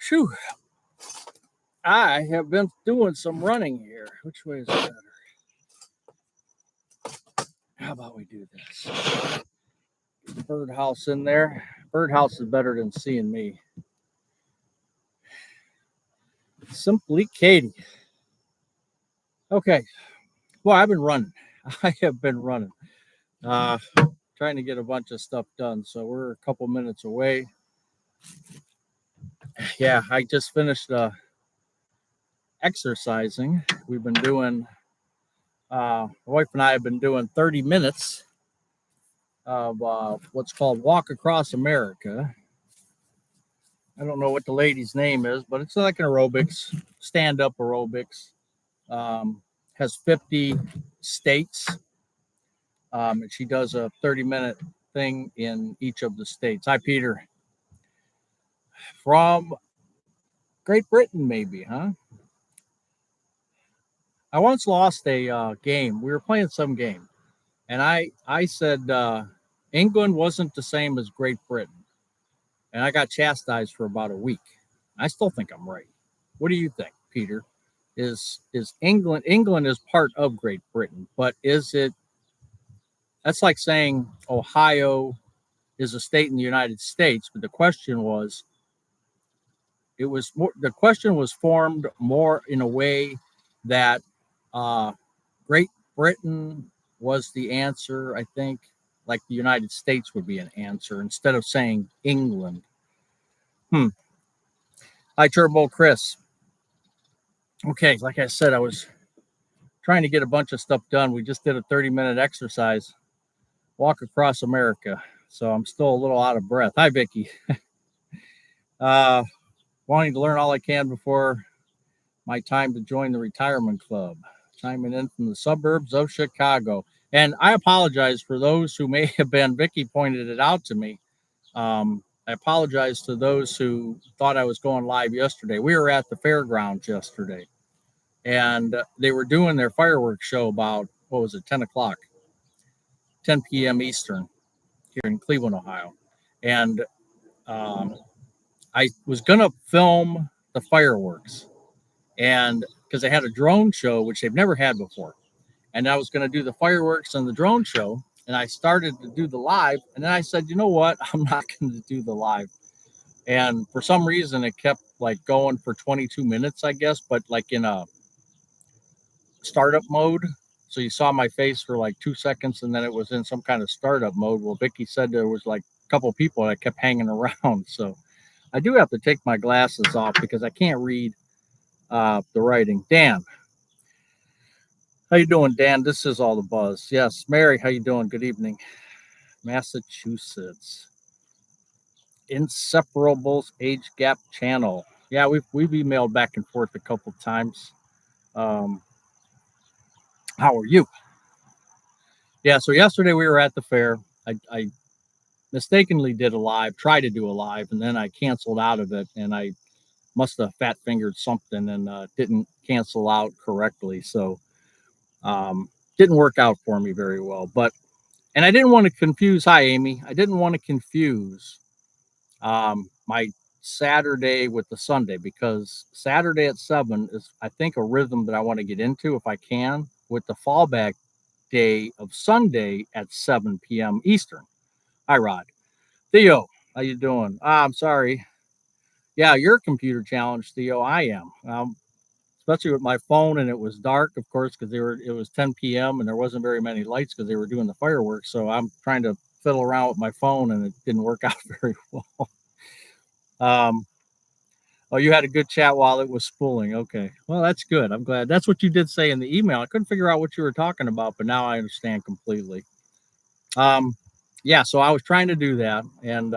Phew. I have been doing some running here. Which way is better? How about we do this? Get the birdhouse in there. Birdhouse is better than seeing me. Simply Katie. Okay. Well, I've been running. I have been running. Uh, Trying to get a bunch of stuff done. So we're a couple minutes away. Yeah, I just finished exercising. We've been doing, my wife and I have been doing 30 minutes of what's called Walk Across America. I don't know what the lady's name is, but it's like an aerobics, stand up aerobics. Has 50 states. And she does a 30-minute thing in each of the states. Hi, Peter. From Great Britain, maybe, huh? I once lost a game. We were playing some game, and I said England wasn't the same as Great Britain, and I got chastised for about a week. I still think I'm right. What do you think, Peter? Is England is part of Great Britain, but is it? That's like saying Ohio is a state in the United States, but the question was the question was formed more in a way that uh, Great Britain was the answer. I think like the United States would be an answer instead of saying England. Hi, Turbo Chris. Okay, like I said, I was trying to get a bunch of stuff done. We just did a 30-minute exercise, walk across America. So I'm still a little out of breath. Hi, Vicky. uh, Wanting to learn all I can before my time to join the retirement club. Chiming in from the suburbs of Chicago. And I apologize for those who may have been, Vicky pointed it out to me. I apologize to those who thought I was going live yesterday. We were at the Fairgrounds yesterday, and they were doing their fireworks show about, what was it, 10 o'clock, 10 p.m. Eastern here in Cleveland, Ohio. And I was going to film the fireworks, and because they had a drone show, which they've never had before. And I was going to do the fireworks and the drone show. And I started to do the live. And then I said, you know what? I'm not going to do the live. And for some reason, it kept like going for 22 minutes, I guess, but like in a startup mode. So you saw my face for like 2 seconds, and then it was in some kind of startup mode. Well, Vicky said there was like a couple of people that kept hanging around. So I do have to take my glasses off because I can't read the writing. Dan, how you doing, Dan? This is all the buzz. Yes, Mary, how you doing? Good evening. Massachusetts. Inseparables Age Gap Channel. Yeah, we've emailed back and forth a couple times. How are you? Yeah, so yesterday we were at the fair. I mistakenly did a live, tried to do a live, and then I canceled out of it, and I must have fat fingered something and didn't cancel out correctly. So didn't work out for me very well. And I didn't want to confuse. Hi, Amy. I didn't want to confuse my Saturday with the Sunday, because Saturday at 7 is, I think, a rhythm that I want to get into if I can, with the fallback day of Sunday at 7 p.m. Eastern. Hi, Rod. Theo, how you doing? I'm sorry. Yeah, you're computer challenged, Theo. I am. Especially with my phone, and it was dark, of course, because it was 10 p.m. and there wasn't very many lights because they were doing the fireworks. So I'm trying to fiddle around with my phone, and it didn't work out very well. Oh, you had a good chat while it was spooling. Okay, well, that's good. I'm glad. That's what you did say in the email. I couldn't figure out what you were talking about, but now I understand completely. Yeah, so I was trying to do that, and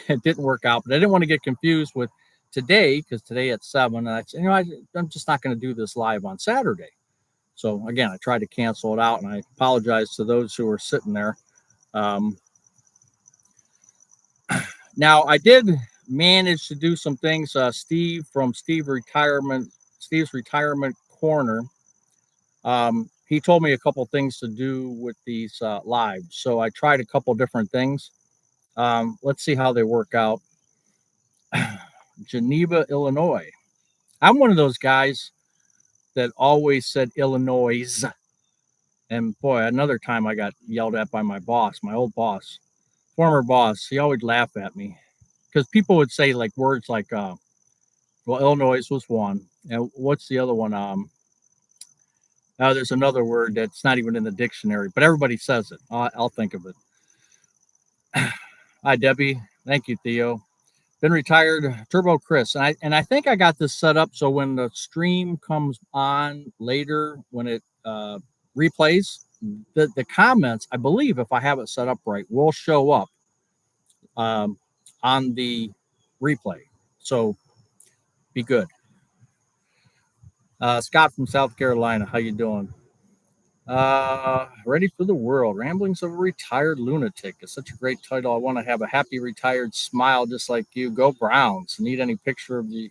it didn't work out. But I didn't want to get confused with today, because today at 7, and I said, I'm just not going to do this live on Saturday. So again, I tried to cancel it out, and I apologize to those who were sitting there. Now I did manage to do some things. Steve from Steve's Retirement Corner. He told me a couple things to do with these lives. So I tried a couple different things. Let's see how they work out. Geneva, Illinois. I'm one of those guys that always said Illinois. And boy, another time I got yelled at by my boss, my old boss, former boss. He always laughed at me because people would say like words like, well, Illinois was one. And what's the other one? There's another word that's not even in the dictionary, but everybody says it. I'll think of it. Hi, Debbie. Thank you, Theo. Been retired, Turbo Chris, and I think I got this set up so when the stream comes on later, when it replays, the comments, I believe, if I have it set up right, will show up um, on the replay. So be good. Scott from South Carolina, how you doing? Ready for the World, Ramblings of a Retired Lunatic. It's such a great title. I want to have a happy retired smile just like you. Go Browns. Need any picture of the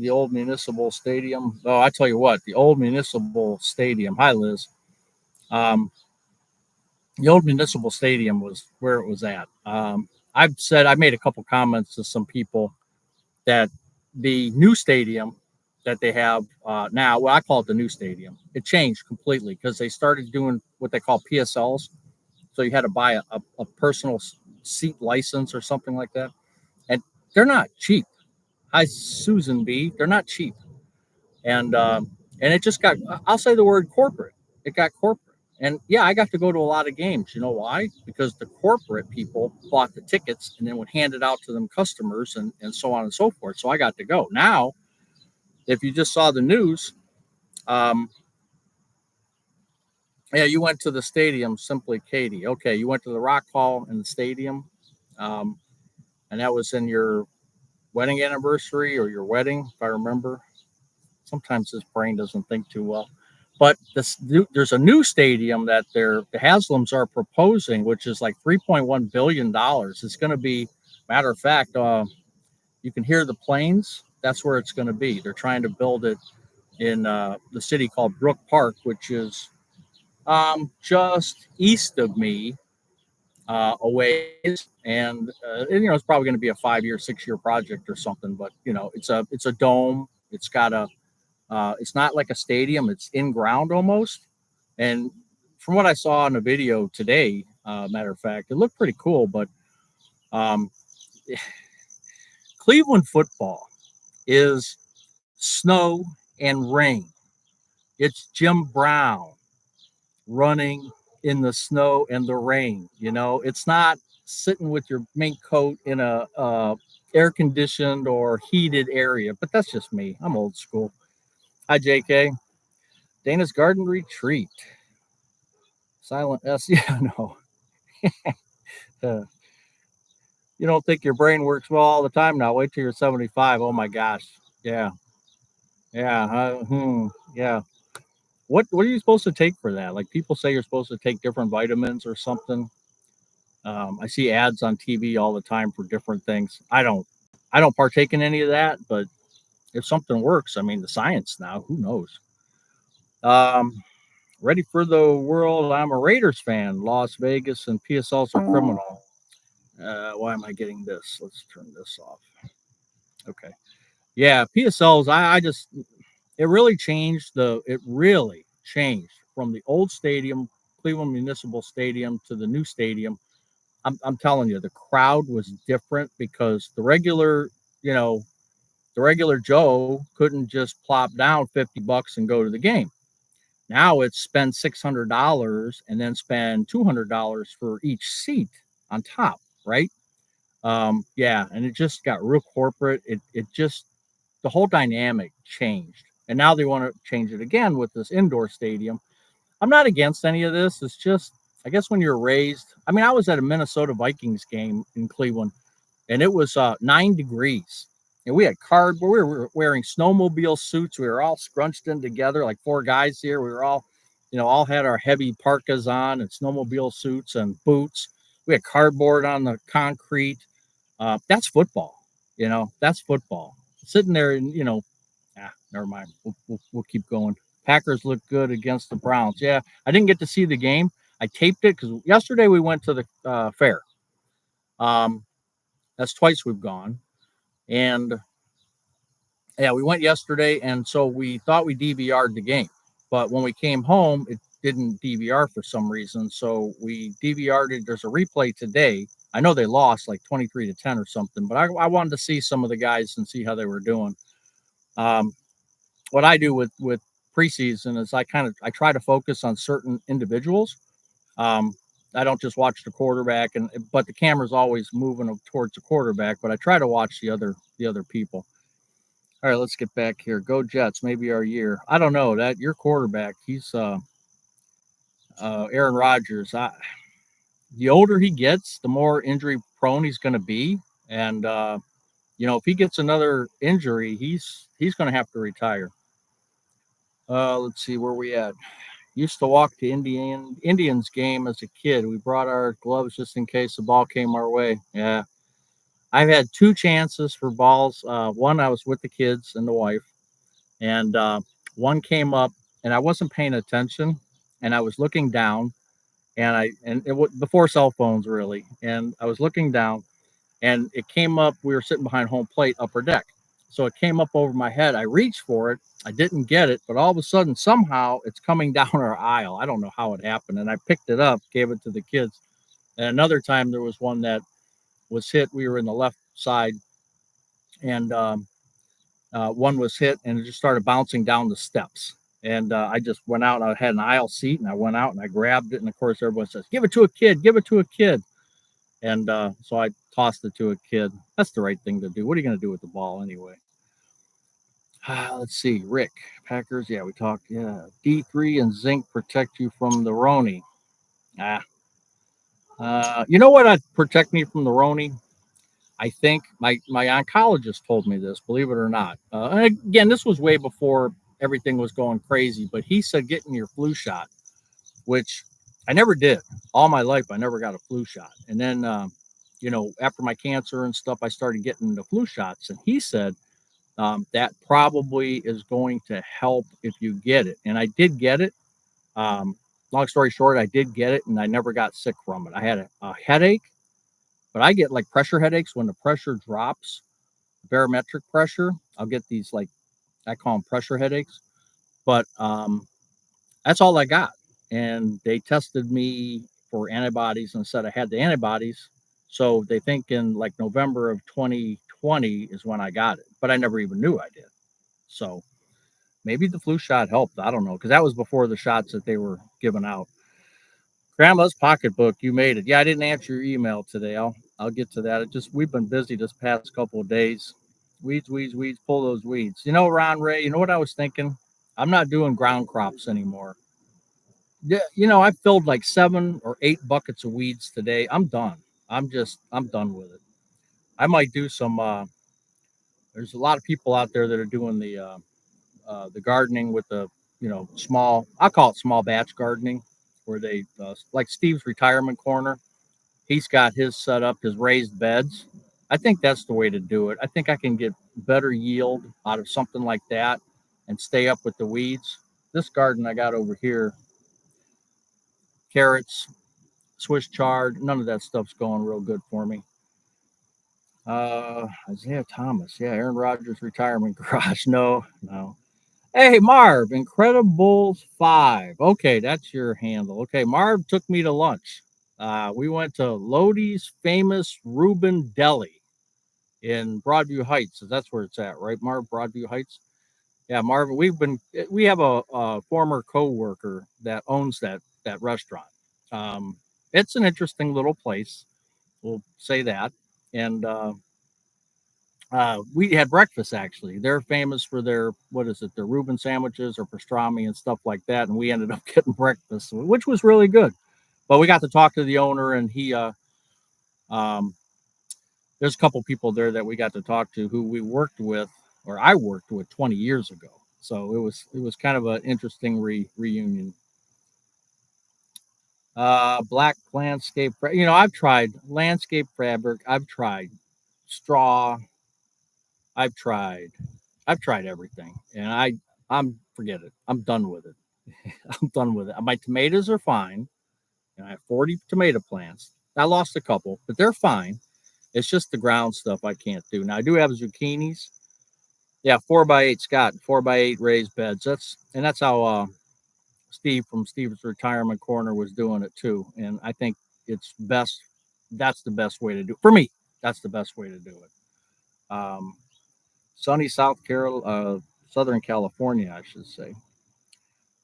old municipal stadium? Oh, I tell you what, the old municipal stadium. Hi, Liz. Um, the old municipal stadium was where it was at. I made a couple comments to some people that the new stadium that they have now, well, I call it the new stadium. It changed completely because they started doing what they call PSLs. So you had to buy a personal seat license or something like that. And they're not cheap. Hi, Susan B. They're not cheap. And it just got, I'll say the word corporate. It got corporate. And yeah, I got to go to a lot of games. You know why? Because the corporate people bought the tickets and then would hand it out to them customers and so on and so forth. So I got to go. Now, if you just saw the news, um, yeah, you went to the stadium, simply Katie. Okay, you went to the Rock Hall and the stadium, um, and that was in your wedding anniversary or your wedding, if I remember. Sometimes this brain doesn't think too well. But there's a new stadium that the Haslams are proposing, which is like $3.1 billion. It's going to be, matter of fact, you can hear the planes. That's where it's going to be. They're trying to build it in the city called Brook Park, which is just east of me, a ways, and it's probably going to be a 5-year, 6-year project or something. But it's a dome. It's not like a stadium. It's in ground almost. And from what I saw in the video today, matter of fact, it looked pretty cool. But um, Cleveland football is snow and rain. It's Jim Brown running in the snow and the rain. It's not sitting with your mink coat in a air conditioned or heated area. But that's just me. I'm old school. Hi, JK. Dana's Garden Retreat. Silent S. Yeah, no. uh, you don't think your brain works well all the time now. Wait till you're 75. Oh my gosh. Yeah. Yeah. Yeah. What are you supposed to take for that? Like people say you're supposed to take different vitamins or something. I see ads on TV all the time for different things. I don't partake in any of that, but if something works, I mean the science now, who knows? Um, Ready for the World. I'm a Raiders fan. Las Vegas and PSL's a criminal. Why am I getting this? Let's turn this off. Okay. Yeah, PSLs. I just it really changed from the old stadium, Cleveland Municipal Stadium, to the new stadium. I'm telling you, the crowd was different because you know, the regular Joe couldn't just plop down $50 and go to the game. Now it's spend $600 and then spend $200 for each seat on top, right? Yeah, and it just got real corporate. It just the whole dynamic changed, and now they want to change it again with this indoor stadium. I'm not against any of this. It's just I guess when you're raised. I mean, I was at a Minnesota Vikings game in Cleveland, and it was 9 degrees. And we had cardboard. We were wearing snowmobile suits. We were all scrunched in together, like 4 guys here. We were all had our heavy parkas on and snowmobile suits and boots. We had cardboard on the concrete. That's football. That's football. Sitting there and never mind. We'll keep going. Packers look good against the Browns. Yeah, I didn't get to see the game. I taped it because yesterday we went to the fair. Um, That's twice we've gone. And yeah, we went yesterday, and so we thought we DVR'd the game, but when we came home, it didn't DVR for some reason. So we DVR'd it. There's a replay today. I know they lost like 23-10 or something, but I wanted to see some of the guys and see how they were doing. Um, what I do with preseason is I try to focus on certain individuals. Um, I don't just watch the quarterback, but the camera's always moving towards the quarterback. But I try to watch the other people. All right, let's get back here. Go Jets, maybe our year. I don't know that your quarterback. He's Aaron Rodgers. The older he gets, the more injury prone he's going to be, and if he gets another injury, he's going to have to retire. Let's see where we at. Used to walk to Indians game as a kid. We brought our gloves just in case the ball came our way. Yeah, I've had two chances for balls. One I was with the kids and the wife, and one came up, and I wasn't paying attention, and I was looking down, and it was before cell phones really, and I was looking down, and it came up. We were sitting behind home plate, upper deck, so it came up over my head. I reached for it. I didn't get it, but all of a sudden, somehow, it's coming down our aisle. I don't know how it happened, and I picked it up, gave it to the kids. And another time, there was one that was hit. We were in the left side, and one was hit, and it just started bouncing down the steps. And I just went out. I had an aisle seat, and I went out and I grabbed it. And of course, everyone says, "Give it to a kid! Give it to a kid!" And so I tossed it to a kid. That's the right thing to do. What are you going to do with the ball anyway? Let's see. Rick, Packers. Yeah, we talked. Yeah. D3 and zinc protect you from the Roni. Ah. You know what would protect me from the Roni? I think my oncologist told me this, believe it or not. And again, this was way before everything was going crazy, but he said getting your flu shot, which I never did. All my life, I never got a flu shot. And then, after my cancer and stuff, I started getting the flu shots. And he said that probably is going to help if you get it. And I did get it. Long story short, I did get it, and I never got sick from it. I had a headache, but I get like pressure headaches when the pressure drops, barometric pressure. I'll get these, like, I call them pressure headaches, but that's all I got. And they tested me for antibodies and said I had the antibodies. So they think in like November of 2020 is when I got it, but I never even knew I did. So maybe the flu shot helped. I don't know, because that was before the shots that they were giving out. Grandma's pocketbook, you made it. Yeah, I didn't answer your email today. I'll get to that. We've been busy this past couple of days. Weeds, weeds, weeds, pull those weeds. Ron Ray, you know what I was thinking? I'm not doing ground crops anymore. Yeah, I filled like 7 or 8 buckets of weeds today. I'm done. I'm done with it. I might do some there's a lot of people out there that are doing the gardening with the, small, I call it small batch gardening, where they like Steve's retirement corner. He's got his set up, his raised beds. I think that's the way to do it. I think I can get better yield out of something like that and stay up with the weeds. This garden I got over here, carrots, Swiss chard, none of that stuff's going real good for me. Isaiah Thomas, yeah, Aaron Rodgers retirement garage. No, no. Hey, Marv, Incredibles 5. Okay, that's your handle. Okay, Marv took me to lunch. We went to Lodi's famous Reuben Deli in Broadview Heights. That's where it's at, right, Marv? Broadview Heights. Yeah, Marv. We have a former coworker that owns that restaurant. Um, it's an interesting little place. We'll say that. And we had breakfast actually. They're famous for their, what is it, their Reuben sandwiches or pastrami and stuff like that. And we ended up getting breakfast, which was really good. But we got to talk to the owner, and he um, there's a couple people there that we got to talk to who we worked with, or I worked with 20 years ago. So it was kind of an interesting reunion. Black landscape. I've tried landscape fabric. I've tried straw. I've tried. I've tried everything, and I'm forget it. I'm done with it. I'm done with it. My tomatoes are fine, and I have 40 tomato plants. I lost a couple, but they're fine. It's just the ground stuff I can't do. Now I do have zucchinis. Yeah, 4x8 Scott, 4x8 raised beds. That's how Steve from Steve's Retirement Corner was doing it too. And I think it's best. That's the best way to do it for me. That's the best way to do it. Sunny Southern California, I should say.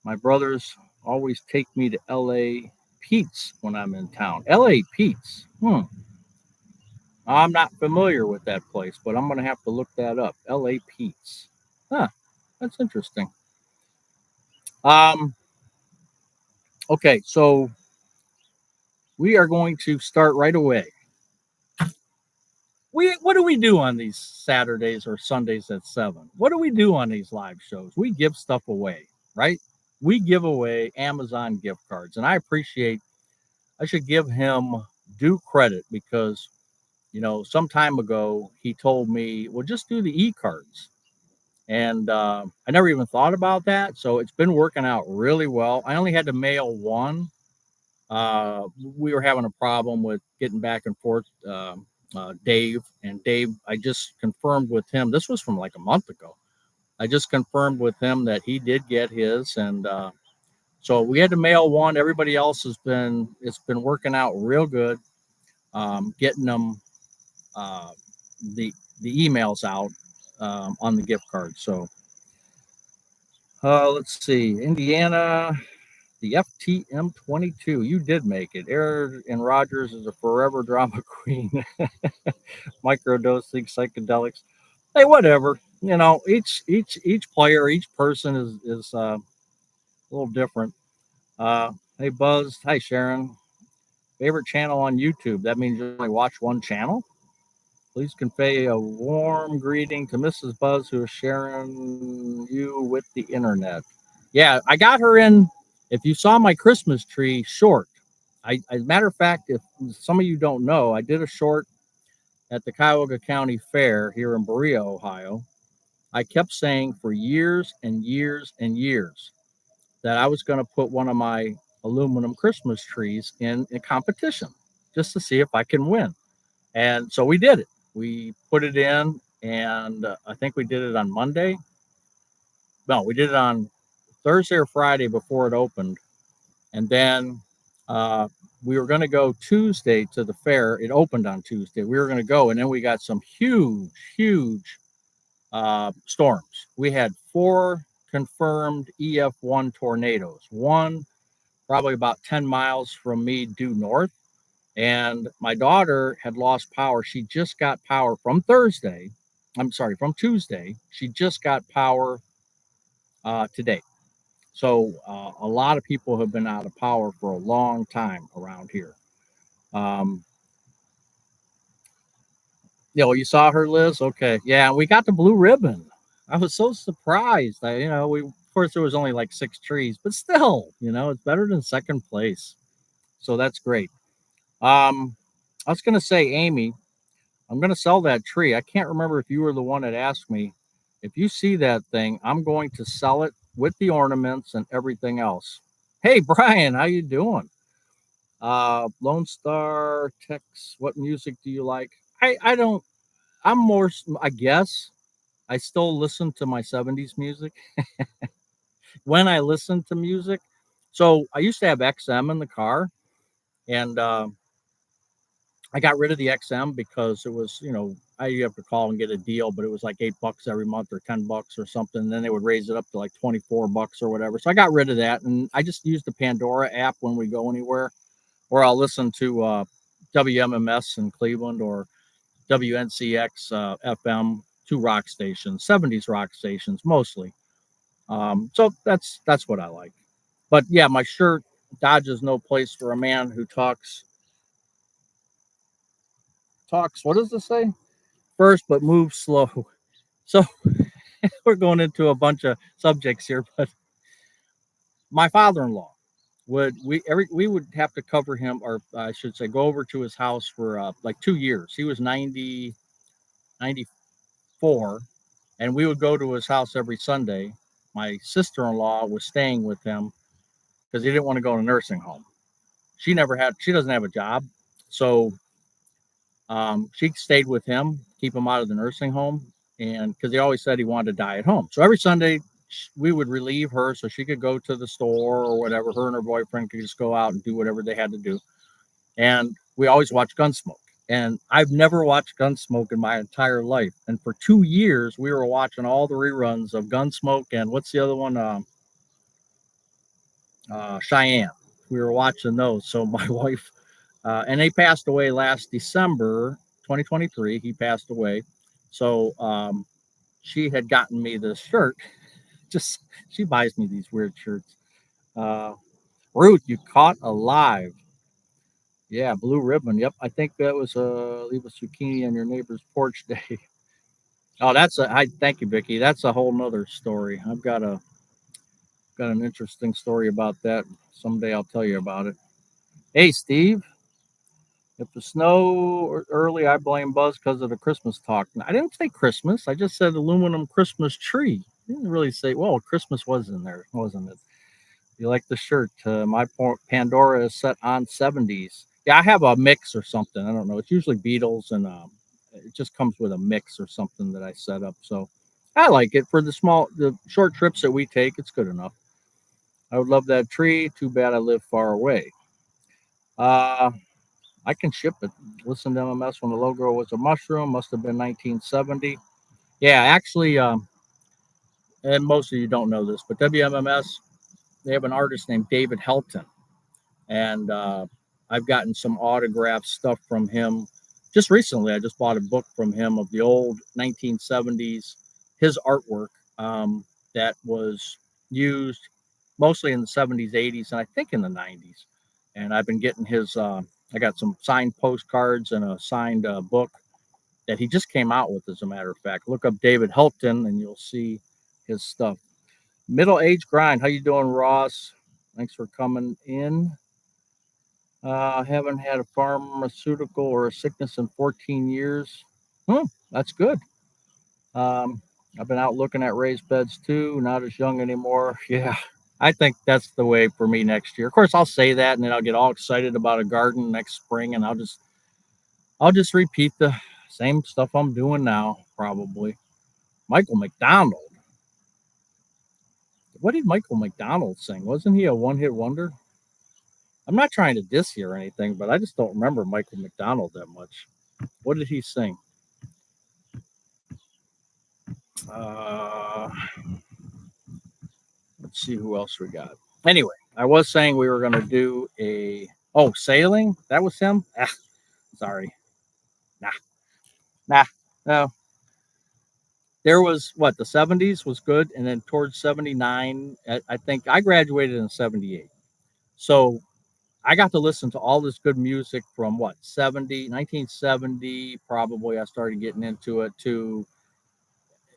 My brothers always take me to L.A. Pete's when I'm in town. L.A. Pete's. I'm not familiar with that place, but I'm going to have to look that up. L.A. Pete's. Huh. That's interesting. Um. Okay, so we are going to start right away. What do we do on these Saturdays or Sundays at 7? What do we do on these live shows? We give stuff away, right? We give away Amazon gift cards, and I should give him due credit because some time ago he told me, well, just do the e-cards. And I never even thought about that. So it's been working out really well. I only had to mail one. We were having a problem with getting back and forth. Dave, I just confirmed with him. This was from like a month ago. I just confirmed with him that he did get his, and so we had to mail one. Everybody else it's been working out real good, getting them uh, the emails out on the gift card. So let's see, Indiana, the FTM 22. You did make it. Aaron Rodgers is a forever drama queen. Microdosing psychedelics. Hey, whatever. Each player, each person is a little different. Hey, Buzz. Hi, Sharon. Favorite channel on YouTube. That means you only watch one channel. Please convey a warm greeting to Mrs. Buzz, who is sharing you with the internet. Yeah, I got her in. If you saw my Christmas tree short, as a matter of fact, if some of you don't know, I did a short at the Cuyahoga County Fair here in Berea, Ohio. I kept saying for years and years and years that I was going to put one of my aluminum Christmas trees in a competition just to see if I can win. And so we did it. We put it in, and I think we did it on Monday. No, we did it on Thursday or Friday before it opened. And then uh, we were going to go Tuesday to the fair. It opened on Tuesday. We were going to go, and then we got some huge storms. We had 4 confirmed EF1 tornadoes. One probably about 10 miles from me due north. And my daughter had lost power. She just got power from Thursday. I'm sorry, from Tuesday. She just got power today. So a lot of people have been out of power for a long time around here. Um, you saw her, Liz? Okay. Yeah, we got the blue ribbon. I was so surprised. Of course, there was only like 6 trees, but still, it's better than second place. So that's great. I was going to say, Amy, I'm going to sell that tree. I can't remember if you were the one that asked me. If you see that thing, I'm going to sell it with the ornaments and everything else. Hey, Brian, how you doing? Lone Star Tex, what music do you like? I don't. I'm more. I guess I still listen to my 70s music when I listen to music. So I used to have XM in the car, and I got rid of the XM because it was, I have to call and get a deal, but it was like $8 every month or $10 or something. And then they would raise it up to like $24 or whatever. So I got rid of that, and I just use the Pandora app when we go anywhere, or I'll listen to WMMS in Cleveland or WNCX FM, 2 rock stations, 70s rock stations mostly. So that's what I like. But yeah, my shirt, Dodges no place for a man who talks. What does this say? First, but move slow. So we're going into a bunch of subjects here, but my father-in-law we would have to cover him, or I should say, go over to his house for like 2 years. He was 94, and we would go to his house every Sunday. My sister-in-law was staying with him because he didn't want to go to a nursing home. She doesn't have a job, so She stayed with him, keep him out of the nursing home, and because he always said he wanted to die at home. So every Sunday we would relieve her so she could go to the store or whatever. Her and her boyfriend could just go out and do whatever they had to do. And we always watched Gunsmoke. And I've never watched Gunsmoke in my entire life. And for 2 years, we were watching all the reruns of Gunsmoke and what's the other one? Cheyenne. We were watching those. So my wife, and they passed away last December 2023. He passed away. So she had gotten me this shirt. Just she buys me these weird shirts. Uh, Ruth, you caught alive. Yeah, blue ribbon. Yep, I think that was leave a zucchini on your neighbor's porch day. Oh, that's a. I thank you, Vicky. That's a whole nother story. I've got an interesting story about that. Someday I'll tell you about it. Hey, Steve. If the snow early, I blame Buzz because of the Christmas talk. I didn't say Christmas. I just said aluminum Christmas tree. I didn't really say. Well, Christmas was in there, wasn't it? You like the shirt? My Pandora is set on 70s. Yeah, I have a mix or something. I don't know. It's usually Beatles, and it just comes with a mix or something that I set up. So I like it for the short trips that we take. It's good enough. I would love that tree. Too bad I live far away. Uh, I can ship it. Listen to MMS when the logo was a mushroom. Must have been 1970. Yeah, actually, and most of you don't know this, but WMMS, they have an artist named David Helton, and I've gotten some autograph stuff from him. Just recently, I just bought a book from him of the old 1970s, his artwork that was used mostly in the 70s, 80s, and I think in the 90s. And I've been getting his. I got some signed postcards and a signed book that he just came out with. As a matter of fact, look up David Helton and you'll see his stuff. Middle age grind. How you doing, Ross? Thanks for coming in. Haven't had a pharmaceutical or a sickness in 14 years. That's good. Um, I've been out looking at raised beds too. Not as young anymore. Yeah, I think that's the way for me next year. Of course, I'll say that, and then I'll get all excited about a garden next spring, and I'll just repeat the same stuff I'm doing now, probably. Michael McDonald. What did Michael McDonald sing? Wasn't he a one-hit wonder? I'm not trying to diss you or anything, but I just don't remember Michael McDonald that much. What did he sing? Uh, let's see who else we got. Anyway, I was saying we were going to do sailing. That was him. Sorry, nah, nah, no. There was what the 70s was good, and then towards 79, I think I graduated in 78. So I got to listen to all this good music from what 1970 probably. I started getting into it to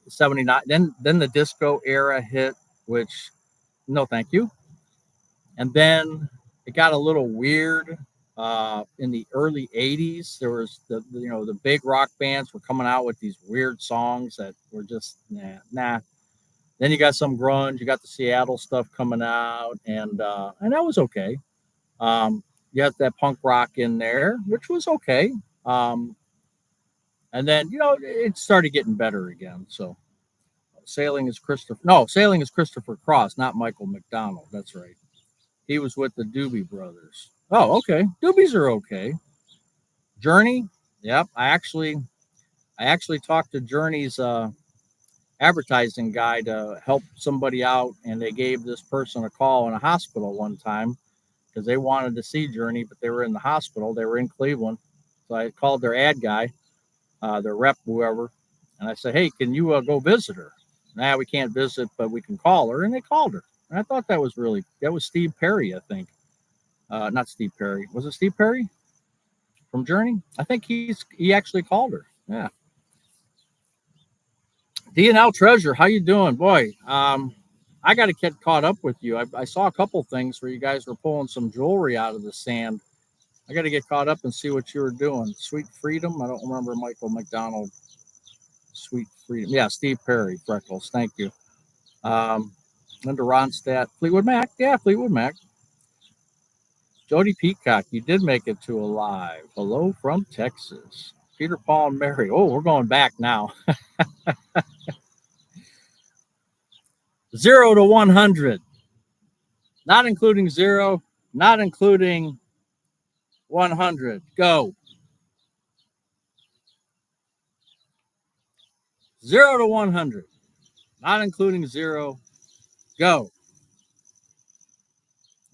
79. Then the disco era hit, which no thank you. And then it got a little weird in the early 80s. There was the big rock bands were coming out with these weird songs that were just nah. Then you got some grunge, you got the Seattle stuff coming out, and that was okay. You have that punk rock in there, which was okay. And then it started getting better again. So sailing is Christopher Cross, not Michael McDonald. That's right. He was with the Doobie Brothers. Oh, okay. Doobies are okay. Journey. Yep. I actually talked to Journey's advertising guy to help somebody out, and they gave this person a call in a hospital one time because they wanted to see Journey, but they were in the hospital. They were in Cleveland. So I called their ad guy, their rep, whoever, and I said, "Hey, can you go visit her?" Nah, we can't visit, but we can call her. And they called her. And I thought that was Steve Perry, I think. Not Steve Perry. Was it Steve Perry from Journey? I think he actually called her. Yeah. D&L Treasure, how you doing, boy? I got to get caught up with you. I saw a couple things where you guys were pulling some jewelry out of the sand. I got to get caught up and see what you were doing. Sweet Freedom. I don't remember Michael McDonald. Sweet Freedom. Yeah, Steve Perry. Freckles. Thank you. Linda Ronstadt. Fleetwood Mac. Yeah, Fleetwood Mac. Jody Peacock. You did make it to Alive. Hello from Texas. Peter, Paul, and Mary. Oh, we're going back now. 0 to 100. Not including 0, not including 100. Go. 0 to 100. Not including 0. Go.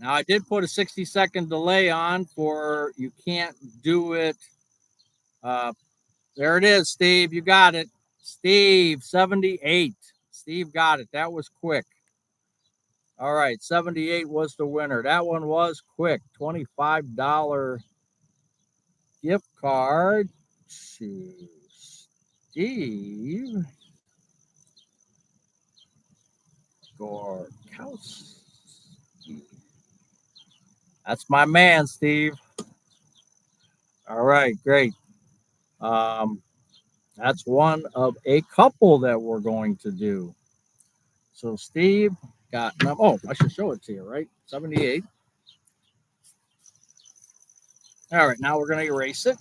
Now, I did put a 60-second delay on for you can't do it. There it is, Steve. You got it. Steve, 78. Steve got it. That was quick. All right, 78 was the winner. That one was quick. $25 gift card to Steve Gorkowski. That's my man, Steve. All right, great. That's one of a couple that we're going to do. So Steve got, oh, I should show it to you, right? 78. All right, now we're going to erase it.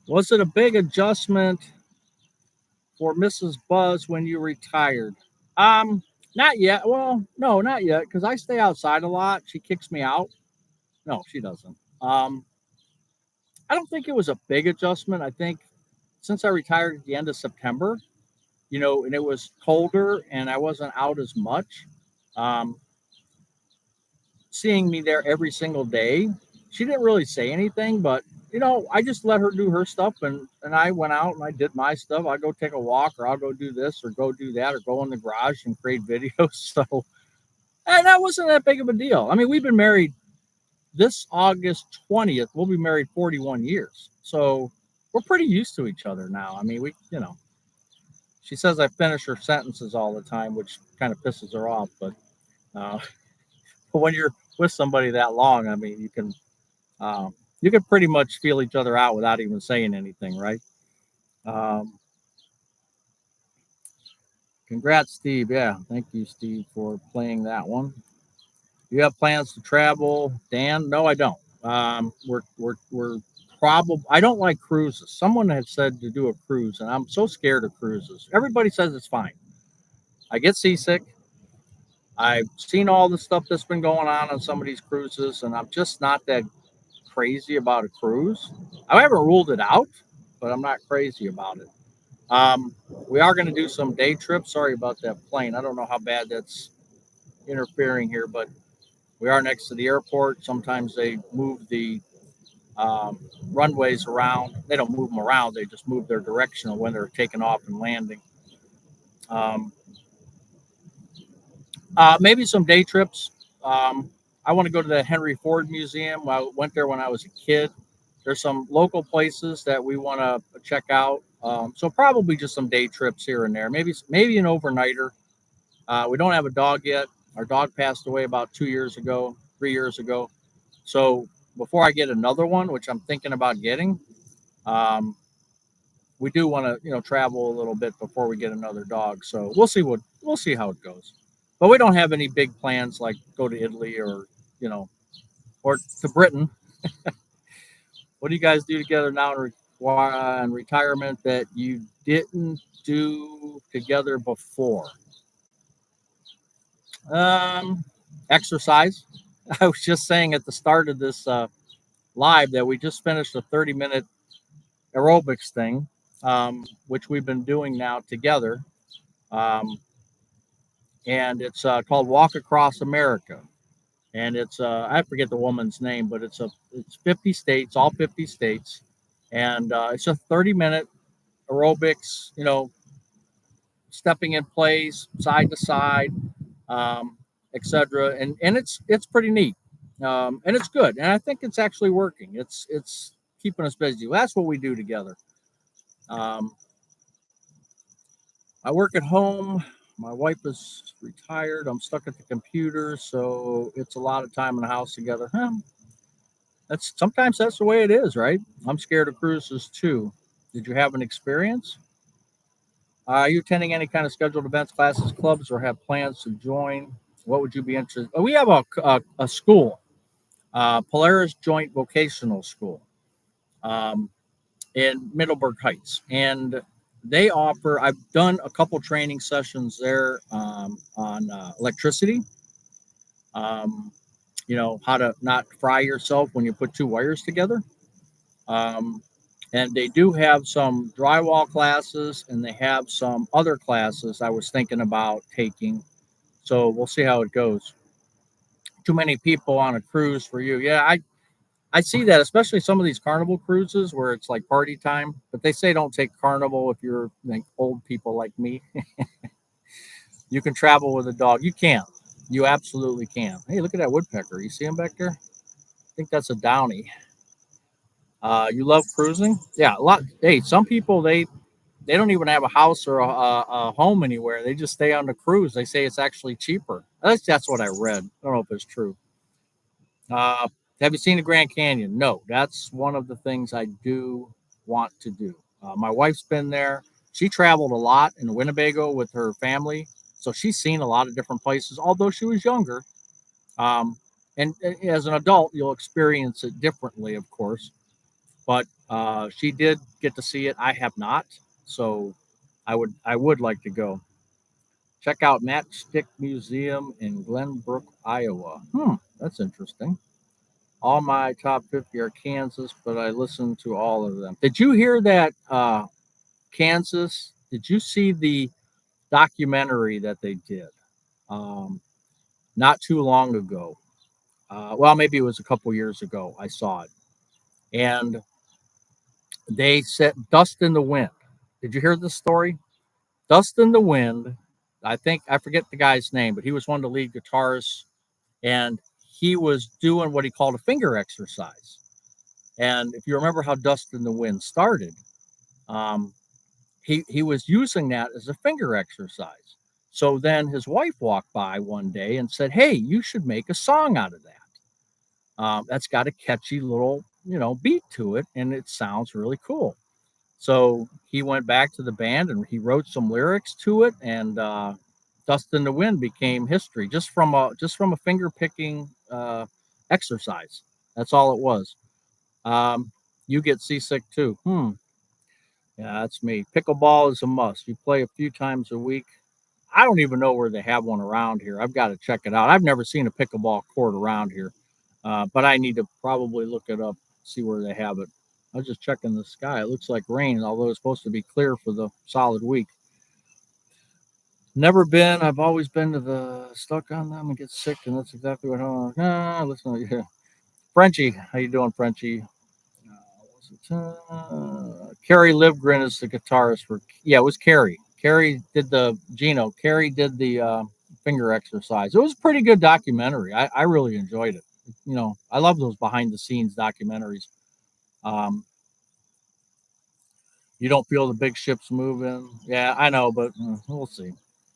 Was it a big adjustment for Mrs. Buzz when you retired? Not yet. Well, no, not yet, because I stay outside a lot. She kicks me out. No, she doesn't. I don't think it was a big adjustment. I think since I retired at the end of September, and it was colder and I wasn't out as much. Seeing me there every single day, she didn't really say anything, but I just let her do her stuff, and I went out and I did my stuff. I go take a walk, or I'll go do this, or go do that, or go in the garage and create videos. So, and that wasn't that big of a deal. I mean, we've been married this August 20th. We'll be married 41 years, so we're pretty used to each other now. I mean, she says I finish her sentences all the time, which kind of pisses her off. But when you're with somebody that long, I mean, you can pretty much feel each other out without even saying anything, right? Congrats, Steve. Yeah, thank you, Steve, for playing that one. You have plans to travel, Dan? No, I don't. We're probably. I don't like cruises. Someone had said to do a cruise, and I'm so scared of cruises. Everybody says it's fine. I get seasick. I've seen all the stuff that's been going on some of these cruises, and I'm just not that crazy about a cruise. I haven't ruled it out, but I'm not crazy about it. We are going to do some day trips. Sorry about that plane. I don't know how bad that's interfering here, but we are next to the airport. Sometimes they move the runways around. They don't move them around. They just move their direction when they're taking off and landing. Maybe some day trips. I want to go to the Henry Ford Museum. I went there when I was a kid. There's some local places that we want to check out. So probably just some day trips here and there. Maybe an overnighter. We don't have a dog yet. Our dog passed away about 3 years ago. So before I get another one, which I'm thinking about getting, we do want to travel a little bit before we get another dog. So we'll see how it goes. But we don't have any big plans like go to Italy or to Britain. What do you guys do together now in retirement that you didn't do together before? Exercise. I was just saying at the start of this live that we just finished a 30-minute aerobics thing, which we've been doing now together. And it's called Walk Across America. And it's I forget the woman's name, but it's 50 states, all 50 states, and it's a 30-minute aerobics, stepping in place, side to side, etc. And it's pretty neat, and it's good, and I think it's actually working. It's keeping us busy. That's what we do together. I work at home. My wife is retired. I'm stuck at the computer, so it's a lot of time in the house together. Sometimes that's the way it is, right? I'm scared of cruises too. Did you have an experience? Are you attending any kind of scheduled events, classes, clubs, or have plans to join? What would you be interested? We have a school. Polaris Joint Vocational School um, in Middleburg Heights, and they offer. I've done a couple training sessions there on electricity. Um, how to not fry yourself when you put two wires together. Um, and they do have some drywall classes, and they have some other classes I was thinking about taking. So we'll see how it goes. Too many people on a cruise for you. Yeah, I see that, especially some of these carnival cruises where it's like party time, but they say don't take carnival if you're like old people like me. You can travel with a dog. You can. You absolutely can. Hey, look at that woodpecker. You see him back there? I think that's a downy. You love cruising? Yeah, a lot. Hey, some people they don't even have a house or a home anywhere. They just stay on the cruise. They say it's actually cheaper. That's what I read. I don't know if it's true. Uh, have you seen the Grand Canyon? No, that's one of the things I do want to do. My wife's been there. She traveled a lot in Winnebago with her family, so she's seen a lot of different places. Although she was younger, um, and as an adult, you'll experience it differently, of course. But she did get to see it. I have not, so I would like to go check out Matchstick Museum in Glenbrook, Iowa. That's interesting. All my top 50 are Kansas, but I listened to all of them. Did you hear that Kansas? Did you see the documentary that they did um, not too long ago? Well, maybe it was a couple years ago. I saw it, and they said "Dust in the Wind." Did you hear this story? Dust in the Wind. I forget the guy's name, but he was one of the lead guitarists, and he was doing what he called a finger exercise. And if you remember how Dust in the Wind started, um, he was using that as a finger exercise. So then his wife walked by one day and said, "Hey, you should make a song out of that. That's got a catchy little beat to it, and it sounds really cool." So he went back to the band and he wrote some lyrics to it, and "Dust in the Wind" became history just from a finger picking exercise. That's all it was. You get seasick too. Yeah, that's me. Pickleball is a must. You play a few times a week. I don't even know where they have one around here. I've got to check it out. I've never seen a pickleball court around here, but I need to probably look it up, see where they have it. I was just checking the sky. It looks like rain, although it's supposed to be clear for the solid week. Never been. I've always been to the stuck on them and get sick, and that's exactly what I want. Listen, yeah. Frenchie, how you doing, Frenchie? Carrie Livgren is the guitarist for. Yeah, it was Carrie. Carrie did the Gino. Carrie did the finger exercise. It was a pretty good documentary. I really enjoyed it. I love those behind the scenes documentaries. Um, you don't feel the big ships moving. Yeah, I know, but we'll see.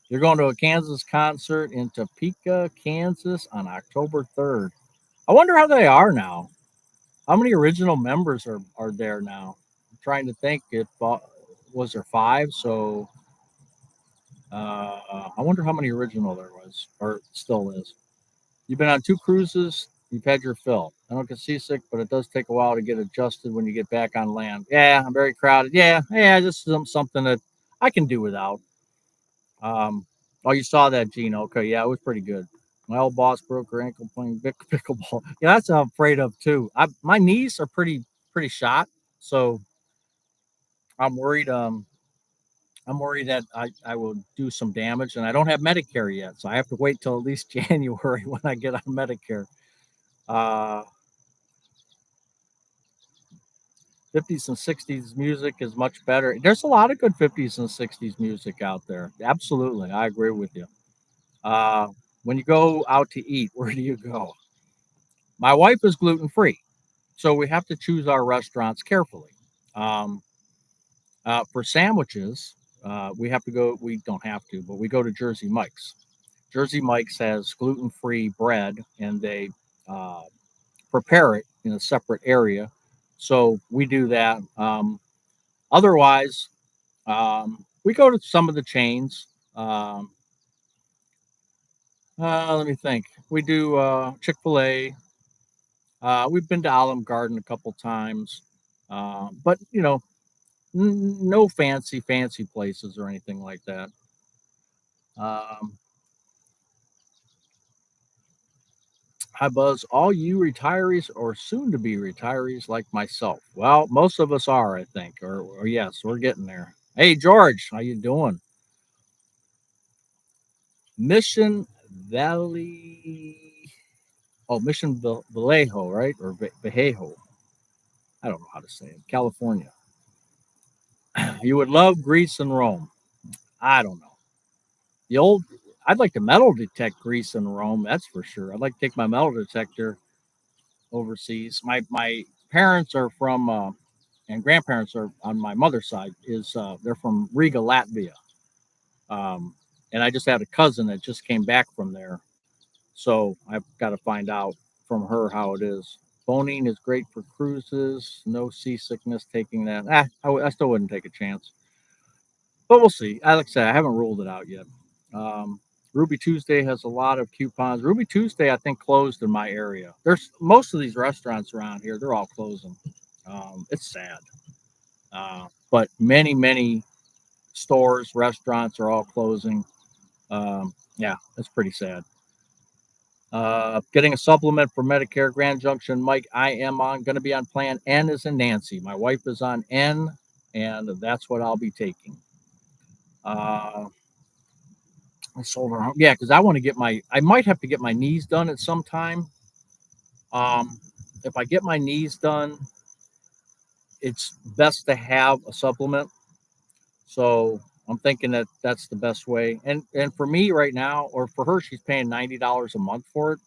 You're going to a Kansas concert in Topeka, Kansas on October 3rd. I wonder how they are now. How many original members are there now? I'm trying to think if was there five. So I wonder how many original there was or still is. You've been on two cruises. You've had your fill. I don't get seasick, but it does take a while to get adjusted when you get back on land. Yeah, I'm very crowded. Yeah, just something that I can do without. Oh, you saw that, Gene? Okay, yeah, it was pretty good. My old boss broke her ankle playing pickleball. Yeah, that's what I'm afraid of too. My knees are pretty shot, so I'm worried. I'm worried that I will do some damage, and I don't have Medicare yet, so I have to wait till at least January when I get on Medicare. Uh, 50s and 60s music is much better. There's a lot of good 50s and 60s music out there. Absolutely, I agree with you. Uh, when you go out to eat, where do you go? My wife is gluten free, so we have to choose our restaurants carefully. Um, for sandwiches, we have to go. We don't have to, but we go to Jersey Mike's. Jersey Mike's has gluten free bread, and they uh, prepare it in a separate area. So we do that. Otherwise, we go to some of the chains. Um, let me think. We do Chick fil A. We've been to Olive Garden a couple times, but no fancy places or anything like that. Um, Hi, Buzz. All you retirees or soon to be retirees like myself. Well, most of us are, I think, or yes, we're getting there. Hey, George, how you doing? Mission Valley. Oh, Vallejo, right? Or Vallejo. I don't know how to say it. California. You would love Greece and Rome. I don't know. The old, I'd like to metal detect Greece and Rome. That's for sure. I'd like to take my metal detector overseas. My parents are from, and grandparents are on my mother's side. They're from Riga, Latvia. Um, and I just had a cousin that just came back from there. So I've got to find out from her how it is. Boning is great for cruises. No seasickness taking that. I still wouldn't take a chance, but we'll see. Like I said, I haven't ruled it out yet. Um, Ruby Tuesday has a lot of coupons. Ruby Tuesday, I think, closed in my area. There's most of these restaurants around here; they're all closing. It's sad, but many stores, restaurants are all closing. Yeah, it's pretty sad. Getting a supplement for Medicare, Grand Junction, Mike. I am on going to be on Plan N as in Nancy. My wife is on N, and that's what I'll be taking. Uh, I sold her. Yeah, because I want to get my. I might have to get my knees done at some time. Um, if I get my knees done, it's best to have a supplement. So I'm thinking that that's the best way. And for me right now, or for her, she's paying $90 a month for it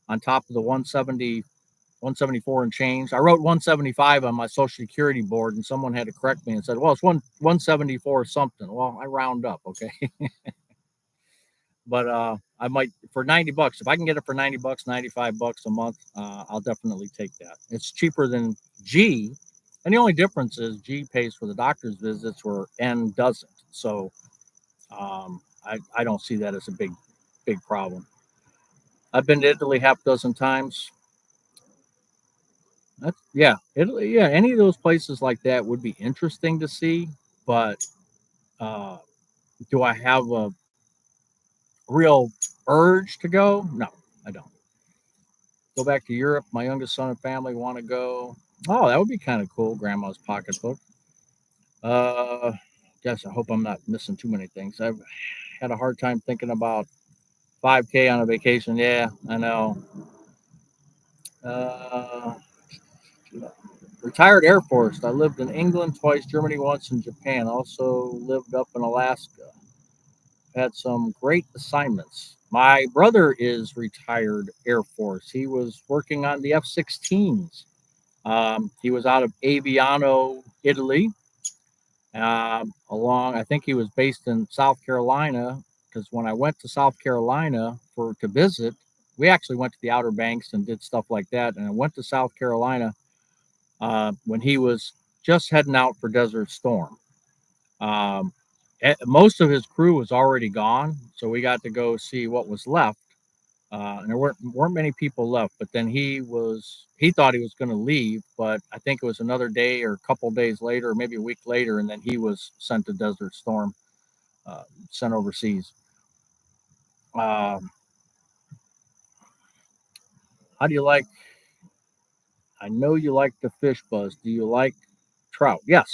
on top of the 174 and change. I wrote 175 on my social security board, and someone had to correct me and said, "Well, it's 174 something." Well, I round up, okay. But I might for $90. If I can get it for $90, $95 a month, I'll definitely take that. It's cheaper than G, and the only difference is G pays for the doctor's visits, where N doesn't. So I don't see that as a big problem. I've been to Italy half dozen times. Yeah, Italy. Yeah, any of those places like that would be interesting to see. But uh, do I have a real urge to go? No, I don't. Go back to Europe. My youngest son and family want to go. Oh, that would be kind of cool. Grandma's pocketbook. Uh, Guess I hope I'm not missing too many things. I've had a hard time thinking about 5K on a vacation. Yeah, I know. Uh, Retired Air Force. I lived in England twice, Germany once, and Japan. Also lived up in Alaska. Had some great assignments. My brother is retired Air Force. He was working on the F-16s. He was out of Aviano, Italy. I think he was based in South Carolina because when I went to South Carolina to visit, we actually went to the Outer Banks and did stuff like that. And I went to South Carolina when he was just heading out for Desert Storm. Um, Most of his crew was already gone, so we got to go see what was left. And there weren't many people left. But then he thought he was going to leave, but I think it was another day or a couple days later, or maybe a week later, and then he was sent to Desert Storm, sent overseas. Um, how do you like? I know you like the fish, Buzz. Do you like trout? Yes,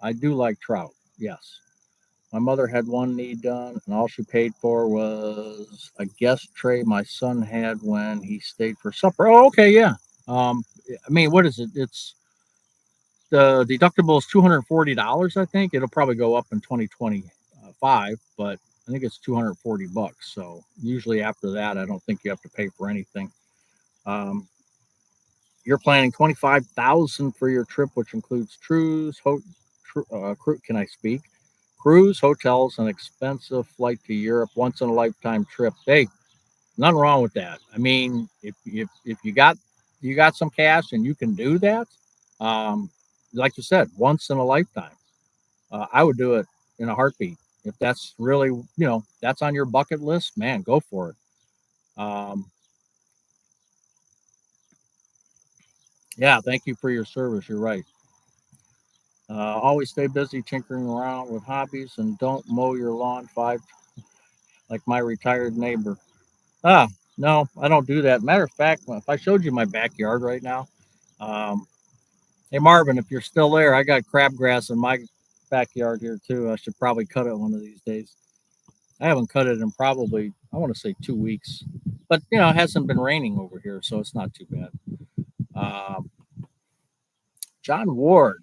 I do like trout. Yes. My mother had one knee done, and all she paid for was a guest tray my son had when he stayed for supper. Oh, okay, yeah. I mean, what is it? It's the deductible is $240. I think it'll probably go up in 2025, but I think it's $240. So usually after that, I don't think you have to pay for anything. Um, you're planning 25,000 for your trip, which includes can I speak? Cruise, hotels, an expensive flight to Europe, once in a lifetime trip. Hey, nothing wrong with that. I mean, if you got some cash and you can do that, um, like you said, once in a lifetime, I would do it in a heartbeat. If that's really that's on your bucket list, man, go for it. Um, Yeah, thank you for your service. You're right. Always stay busy tinkering around with hobbies and don't mow your lawn five like my retired neighbor. Ah, no, I don't do that. Matter of fact, if I showed you my backyard right now, um, hey Marvin, if you're still there, I got crabgrass in my backyard here too. I should probably cut it one of these days. I haven't cut it in probably, I want to say 2 weeks, but it hasn't been raining over here, so it's not too bad. Um, John Ward,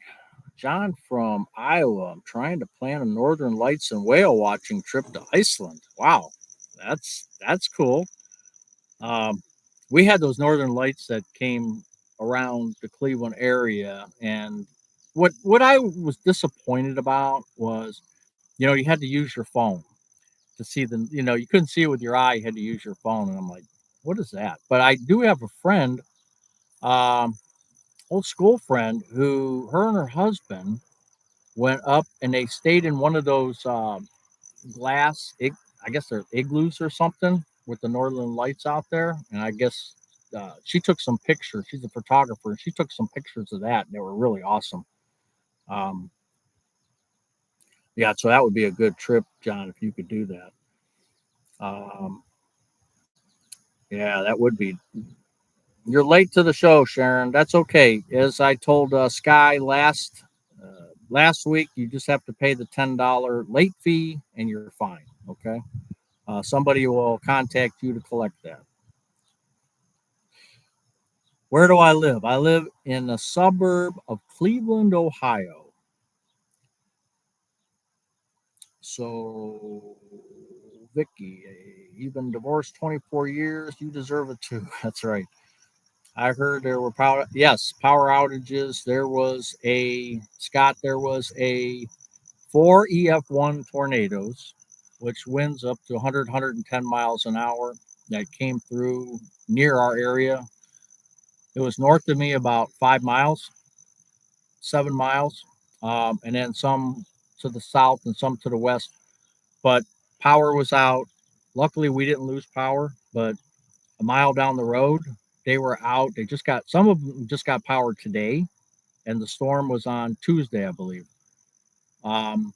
John from Iowa. I'm trying to plan a Northern Lights and whale watching trip to Iceland. Wow, that's cool. Um, we had those Northern Lights that came around the Cleveland area, and what I was disappointed about was, you had to use your phone to see them. You couldn't see it with your eye; you had to use your phone, and I'm like, what is that? But I do have a friend, um, old school friend, who her and her husband went up and they stayed in one of those glass, I guess they're igloos or something with the northern lights out there. And I guess she took some pictures. She's a photographer, and she took some pictures of that. And they were really awesome. Um, yeah, so that would be a good trip, John, if you could do that. Um, yeah, that would be. You're late to the show, Sharon. That's okay. As I told Sky last week, you just have to pay the $10 late fee, and you're fine. Okay. Somebody will contact you to collect that. Where do I live? I live in a suburb of Cleveland, Ohio. So, Vicky, you've been divorced 24 years. You deserve it too. That's right. I heard there were power outages. There was Scott, there was a 4 EF1 tornadoes, which winds up to 100, 110 miles an hour that came through near our area. It was north of me about 5 miles, 7 miles, and then some to the south and some to the west. But power was out. Luckily, we didn't lose power, but a mile down the road, they were out. Some of them just got power today, and the storm was on Tuesday, I believe. Um,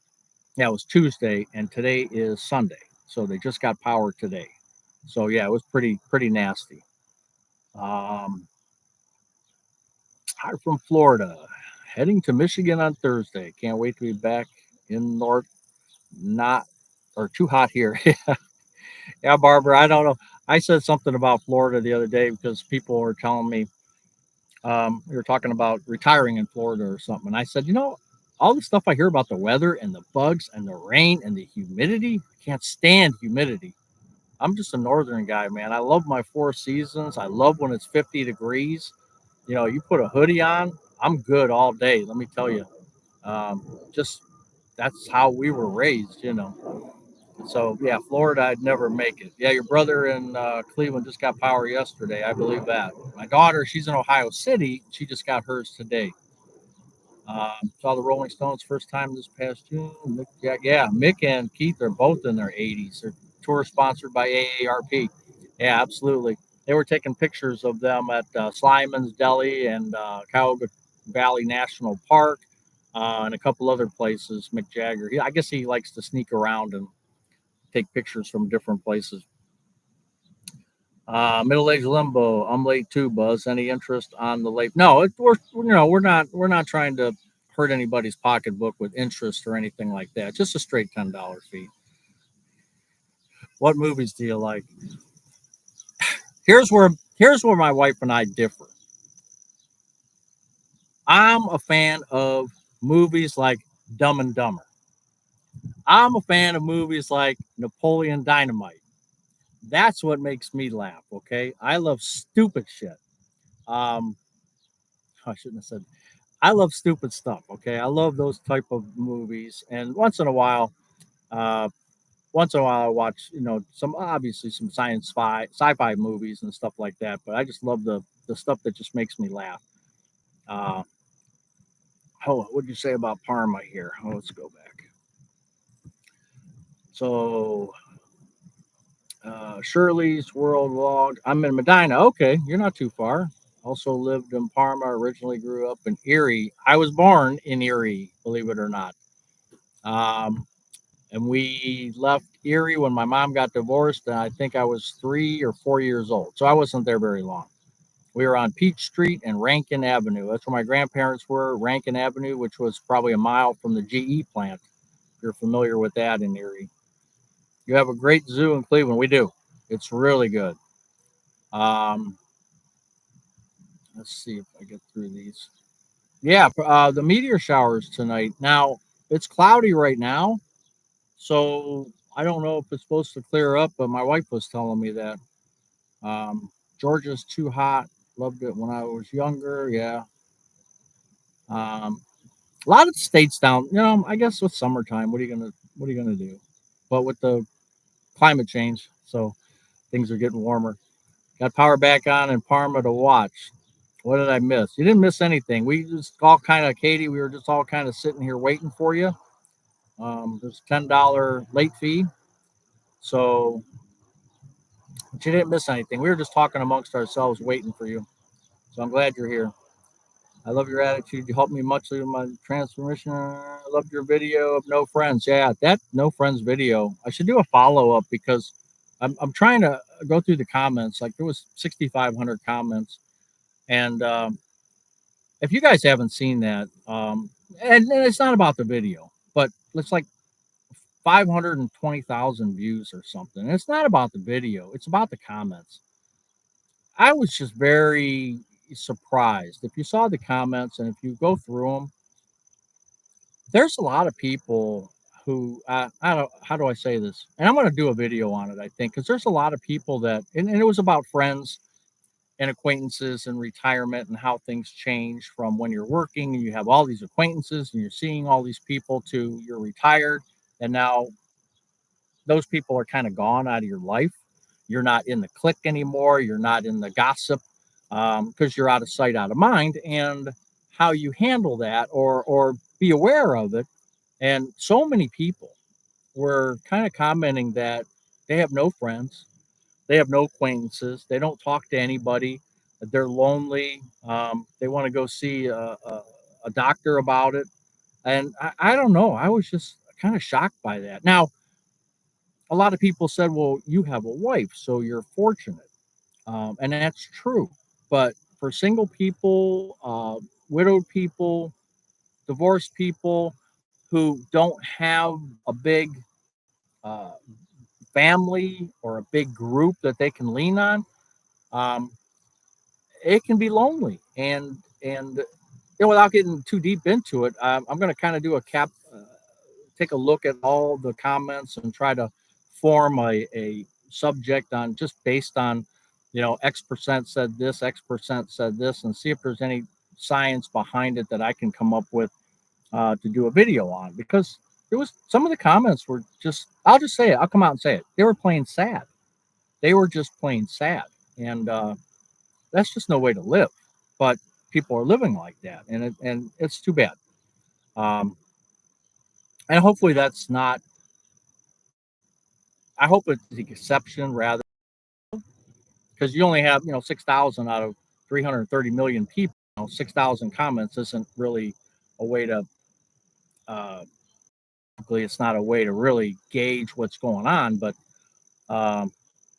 yeah, it was Tuesday, and today is Sunday. So they just got power today. So yeah, it was pretty nasty. Um, Hi from Florida, heading to Michigan on Thursday. Can't wait to be back in North. Not or too hot here. Yeah, Barbara. I don't know. I said something about Florida the other day because people were telling me we were talking about retiring in Florida or something, and I said, all the stuff I hear about the weather and the bugs and the rain and the humidity. I can't stand humidity. I'm just a northern guy, man. I love my 4 seasons. I love when it's 50 degrees. You put a hoodie on, I'm good all day. Let me tell you. Just that's how we were raised. So yeah, Florida, I'd never make it. Yeah, your brother in Cleveland just got power yesterday. I believe that. My daughter, she's in Ohio City. She just got hers today. Saw the Rolling Stones first time this past June. Yeah, Mick and Keith are both in their 80s. They're tour sponsored by AARP. Yeah, absolutely. They were taking pictures of them at Slyman's Deli and Cuyahoga Valley National Park and a couple other places. Mick Jagger. I guess he likes to sneak around and take pictures from different places. Middle age limbo. I'm late too, Buzz. Any interest on the late? No, we're not trying to hurt anybody's pocketbook with interest or anything like that. Just a straight $10 fee. What movies do you like? Here's where here's where my wife and I differ. I'm a fan of movies like Dumb and Dumber. I'm a fan of movies like Napoleon Dynamite. That's what makes me laugh. Okay, I love stupid shit. Um, I shouldn't have said I love stupid stuff. Okay, I love those type of movies, and uh, once in a while, I watch some obviously some sci-fi movies and stuff like that. But I just love the stuff that just makes me laugh. Uh, what did you say about Parma here? Let's go back. So Shirley's World Log. I'm in Medina. Okay, you're not too far. Also lived in Parma. Originally grew up in Erie. I was born in Erie, believe it or not. Um, and we left Erie when my mom got divorced, and I think I was 3 or 4 years old. So I wasn't there very long. We were on Peach Street and Rankin Avenue. That's where my grandparents were, Rankin Avenue, which was probably a mile from the GE plant. If you're familiar with that in Erie, you have a great zoo in Cleveland. We do. It's really good. Um, let's see if I get through these. Yeah, the meteor showers tonight. Now it's cloudy right now, so I don't know if it's supposed to clear up. But my wife was telling me that Georgia's too hot. Loved it when I was younger. Yeah. Um, a lot of states down. I guess with summertime, what are you gonna do? But with the climate change, so things are getting warmer. Got power back on in Parma to watch. What did I miss? You didn't miss anything. We just all kind of, Katie, we were just all kind of sitting here waiting for you. There's a $10 late fee. So, but you didn't miss anything. We were just talking amongst ourselves, waiting for you. So I'm glad you're here. I love your attitude. You helped me much with my transformation. I loved your video of no friends. Yeah, that no friends video. I should do a follow up because I'm trying to go through the comments. Like there was 6,500 comments, and if you guys haven't seen that, and it's not about the video, but it's like 520,000 views or something. And it's not about the video; it's about the comments. I was just very surprised. If you saw the comments and if you go through them, there's a lot of people who I don't how do I say this, and I'm going to do a video on it. I think because there's a lot of people that, and it was about friends and acquaintances and retirement and how things change from when you're working and you have all these acquaintances and you're seeing all these people to you're retired and now those people are kind of gone out of your life. You're not in the clique anymore. You're not in the gossip because you're out of sight, out of mind. And how you handle that or be aware of it. And so many people were kind of commenting that they have no friends, they have no acquaintances, they don't talk to anybody, they're lonely. They want to go see a doctor about it. And I don't know. I was just kind of shocked by that. Now, a lot of people said, well, you have a wife, so you're fortunate. And that's true. But for single people, widowed people, divorced people who don't have a big uh, family or a big group that they can lean on, um, it can be lonely. And without getting too deep into it, I'm going to kind of do take a look at all the comments and try to form a subject on just based on, X percent said this, X percent said this, and see if there's any science behind it that I can come up with to do a video on. Because there was some of the comments were just, I'll just say it, I'll come out and say it. They were plain sad. They were just plain sad. And that's just no way to live. But people are living like that. And it's too bad. Um, and hopefully that's not, I hope it's the exception rather because you only have 6,000 out of 330 million people. 6,000 comments isn't really a way to. Uh, it's not a way to really gauge what's going on, um,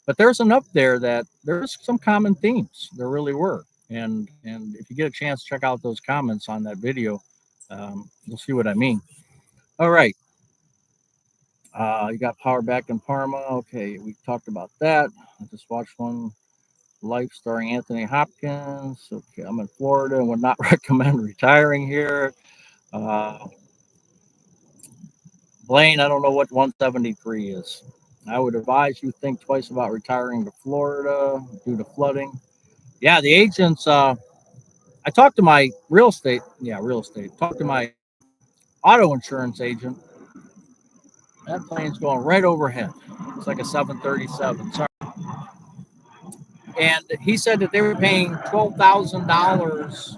but there's enough there that there's some common themes. There really were, and if you get a chance, check out those comments on that video. You'll see what I mean. All right, you got power back in Parma. Okay, we talked about that. I just watched one Life starring Anthony Hopkins. Okay, I'm in Florida and would not recommend retiring here. Uh, Blaine, I don't know what 173 is. I would advise you think twice about retiring to Florida due to flooding. Yeah, the agents. I talked to my real estate. Yeah, real estate. Talked to my auto insurance agent. That plane's going right overhead. It's like a 737. Sorry. And he said that they were paying $12,000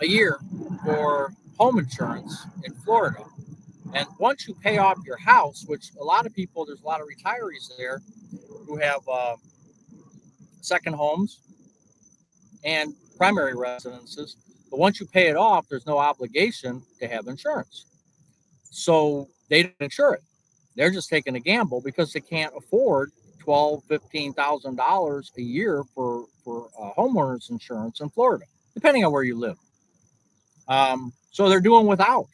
a year for home insurance in Florida. And once you pay off your house, which a lot of people, there's a lot of retirees there who have second homes, and primary residences. But once you pay it off, there's no obligation to have insurance. So they don't insure it. They're just taking a gamble because they can't afford $15,000 a year for homeowners insurance in Florida, depending on where you live. So they're doing without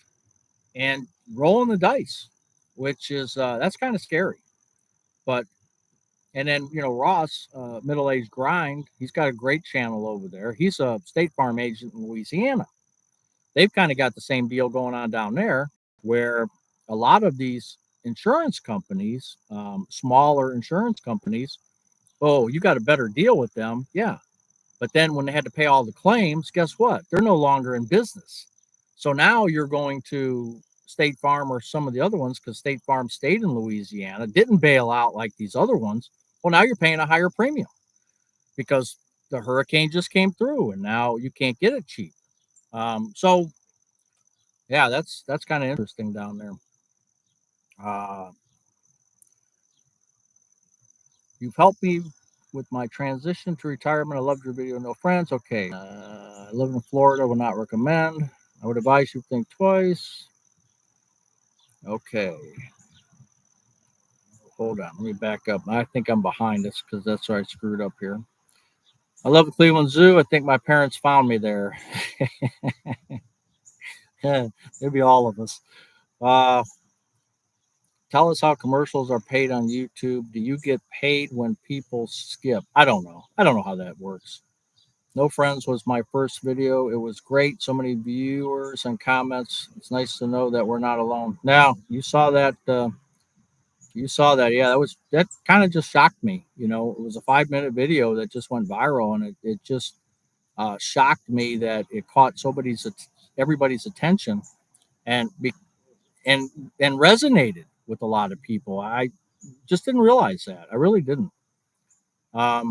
and rolling the dice, which is that's kind of scary. But and then Ross, middle aged grind, he's got a great channel over there. He's a State Farm agent in Louisiana. They've kind of got the same deal going on down there, where a lot of these insurance companies, smaller insurance companies, oh, you got a better deal with them, yeah. But then when they had to pay all the claims, guess what? They're no longer in business. So now you're going to State Farm or some of the other ones because State Farm stayed in Louisiana, didn't bail out like these other ones. Well, now you're paying a higher premium because the hurricane just came through and now you can't get it cheap. So yeah, that's kind of interesting down there. Uh, you've helped me with my transition to retirement. I loved your video. No friends. Okay. I live in Florida. Would not recommend. I would advise you think twice. Okay. Hold on. Let me back up. I think I'm behind this because that's where I screwed up here. I love the Cleveland Zoo. I think my parents found me there. Maybe all of us. Uh, Tell us how commercials are paid on YouTube. Do you get paid when people skip? I don't know. I don't know how that works. No Friends was my first video. It was great. So many viewers and comments. It's nice to know that we're not alone. Now, you saw that. You saw that. Yeah, that kind of just shocked me. It was a 5-minute video that just went viral, and it just shocked me that it caught everybody's attention and and resonated with a lot of people. I just didn't realize that. I really didn't. I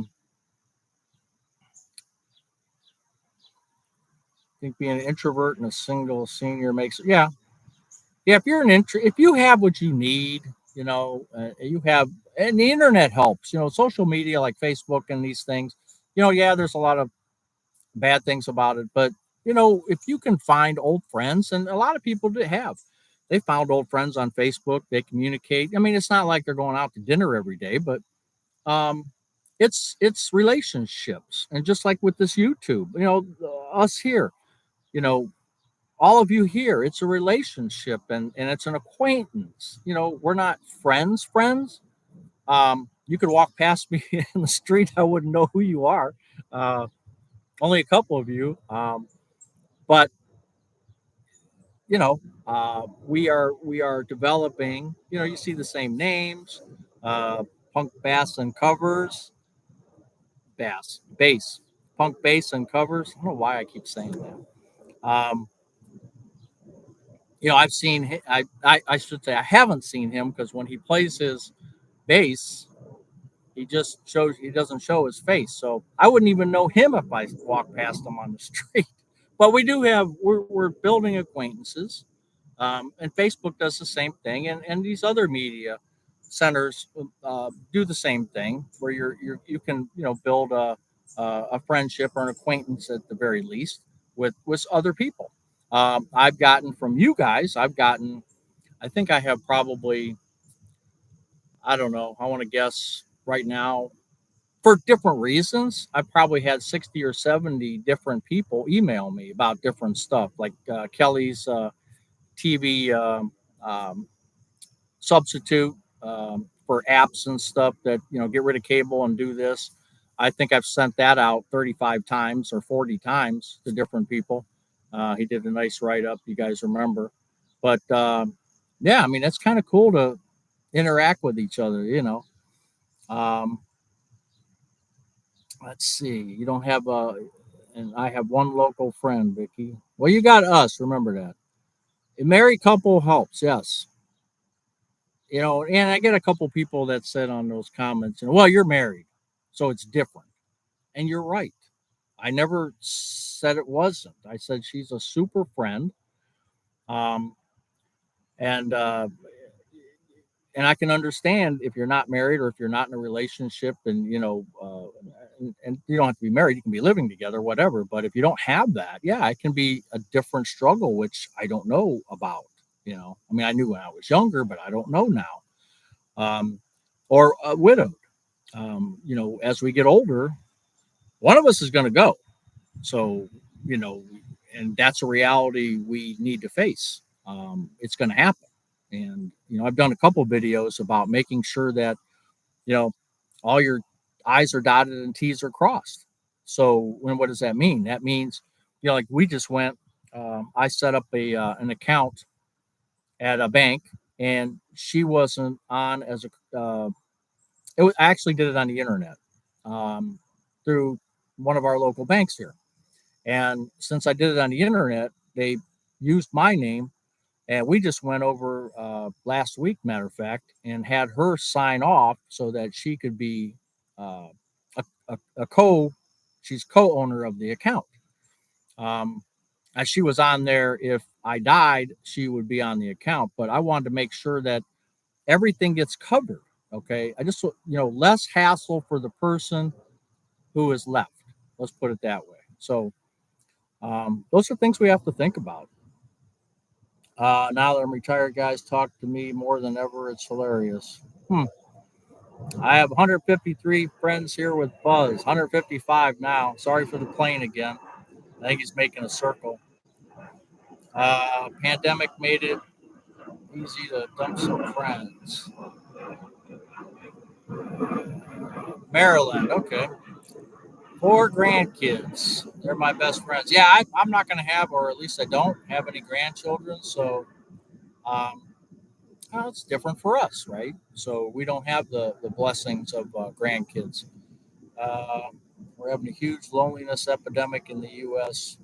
think being an introvert and a single senior makes it. Yeah, yeah. If you have what you need, you have, and the internet helps. Social media like Facebook and these things. Yeah, there's a lot of bad things about it, but if you can find old friends, and a lot of people they found old friends on Facebook. They communicate. I mean, it's not like they're going out to dinner every day, but um, it's relationships, and just like with this YouTube, us here, you know, all of you here, it's a relationship, and it's an acquaintance. We're not friends. You could walk past me in the street, I wouldn't know who you are. Uh, Only a couple of you, but you know, we are developing. You see the same names, uh, Punk Bass and Covers, bass, Punk Bass and Covers. I don't know why I keep saying that. I've seen. I should say I haven't seen him because when he plays his bass, he doesn't show his face. So I wouldn't even know him if I walked past him on the street. But we're building acquaintances. And Facebook does the same thing, and these other media centers do the same thing, where you can build a friendship or an acquaintance at the very least with other people. I've gotten from you guys. I think I have probably, I don't know. I want to guess right now, for different reasons. I've probably had 60 or 70 different people email me about different stuff, like Kelly's TV substitute for apps and stuff that get rid of cable and do this. I think I've sent that out 35 times or 40 times to different people. He did a nice write up, you guys remember. But yeah, I mean, it's kind of cool to interact with each other. um, let's see, you don't have and I have one local friend, Vicky. Well, you got us, remember that. A married couple helps, yes. And I get a couple people that said on those comments, well, you're married, so it's different. And you're right. I never said it wasn't. I said she's a super friend. Um, and I can understand if you're not married or if you're not in a relationship, and and you don't have to be married, you can be living together, whatever. But if you don't have that, yeah, it can be a different struggle, which I don't know about. I mean, I knew when I was younger, but I don't know now. Um, or widowed. As we get older, one of us is going to go. So, you know, and that's a reality we need to face. It's going to happen. And, I've done a couple of videos about making sure that, you know, all your I's are dotted and T's are crossed. So, what does that mean? That means, like we just went, I set up an account at a bank, and she wasn't on as I actually did it on the internet um, through one of our local banks here. And since I did it on the internet, they used my name, and we just went over last week, matter of fact, and had her sign off so that she could be uh, a she's co-owner of the account. Um, as she was on there, if I died, she would be on the account. But I wanted to make sure that everything gets covered. Okay, I just less hassle for the person who is left. Let's put it that way. So those are things we have to think about. Now that I'm retired, guys talk to me more than ever. It's hilarious. I have 153 friends here with Buzz. 155 now. Sorry for the plane again. I think he's making a circle. Pandemic made it easy to dump some friends. Maryland, okay. 4 grandkids. They're my best friends. Yeah, I'm not going to have, or at least I don't have any grandchildren. So um, it's different for us, right? So we don't have the blessings of grandkids. Uh, we're having a huge loneliness epidemic in the U.S.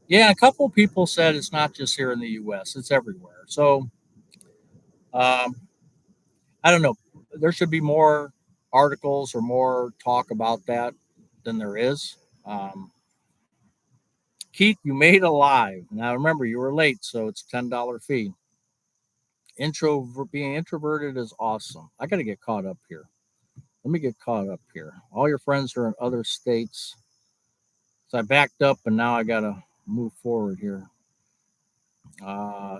Yeah, a couple of people said it's not just here in the U.S., it's everywhere. So um, I don't know. There should be more articles or more talk about that than there is. Um, Keith, you made a live. Now remember, you were late, so it's $10 fee. Being introverted is awesome. I got to get caught up here. Let me get caught up here. All your friends are in other states. So I backed up, and now I got to move forward here. One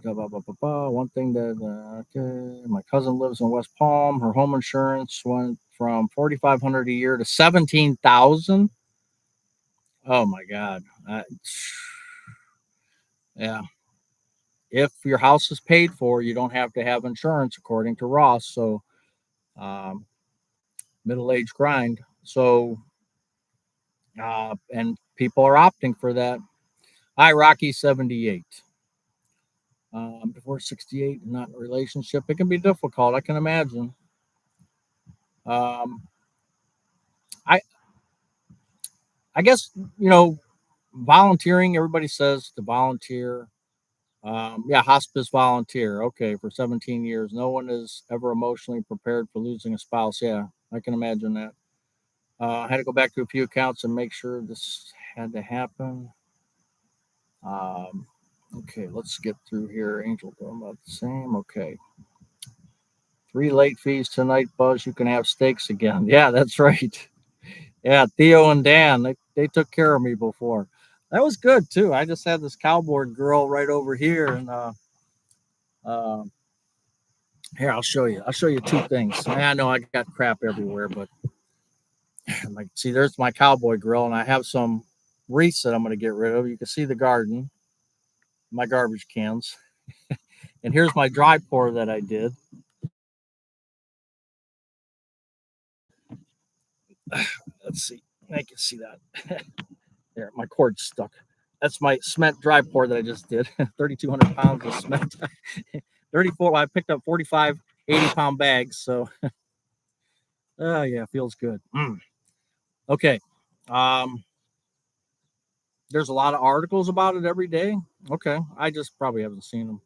thing that okay, my cousin lives in West Palm. Her home insurance went from 4,500 a year to 17,000. Oh my God! Yeah, if your house is paid for, you don't have to have insurance, according to Ross. So, um, middle age grind. So, and people are opting for that. Hi, Rocky 78. Before 68, not in a relationship, it can be difficult. I can imagine. Um, I I guess volunteering. Everybody says to volunteer. Yeah, hospice volunteer. Okay, for 17 years, no one is ever emotionally prepared for losing a spouse. Yeah, I can imagine that. I had to go back to a few accounts and make sure this had to happen. Um, okay, let's get through here. Angel doing about the same. Okay. 3 late fees tonight, Buzz. You can have steaks again. Yeah, that's right. Yeah, Theo and Dan, they took care of me before. That was good too. I just had this cowboy girl right over here, and uh, here I'll show you. I'll show you 2 things. I know I got crap everywhere, but like, see, there's my cowboy grill, and I have some wreaths that I'm going to get rid of. You can see the garden, my garbage cans, and here's my dry pour that I did. Let's see, I can see that. There, my cord's stuck. That's my cement dry pour that I just did. 3,200 pounds of cement. 34. Well, I picked up 45 80-pound bags. So, yeah, feels good. Okay. Um, there's a lot of articles about it every day. Okay. I just probably haven't seen them.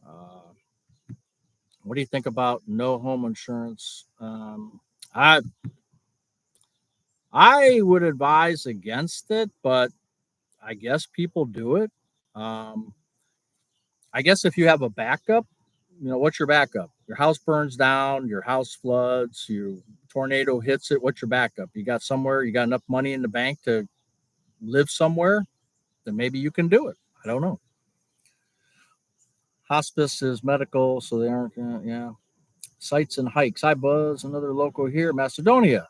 Uh, what do you think about no home insurance? I I would advise against it, but I guess people do it. Um, I guess if you have a backup, what's your backup? Your house burns down, your house floods, you tornado hits it, what's your backup? You got somewhere, you got enough money in the bank to live somewhere, then maybe you can do it. I don't know. Hospice is medical, so they aren't, yeah. Sights and hikes. Hi, Buzz, another local here, Macedonia.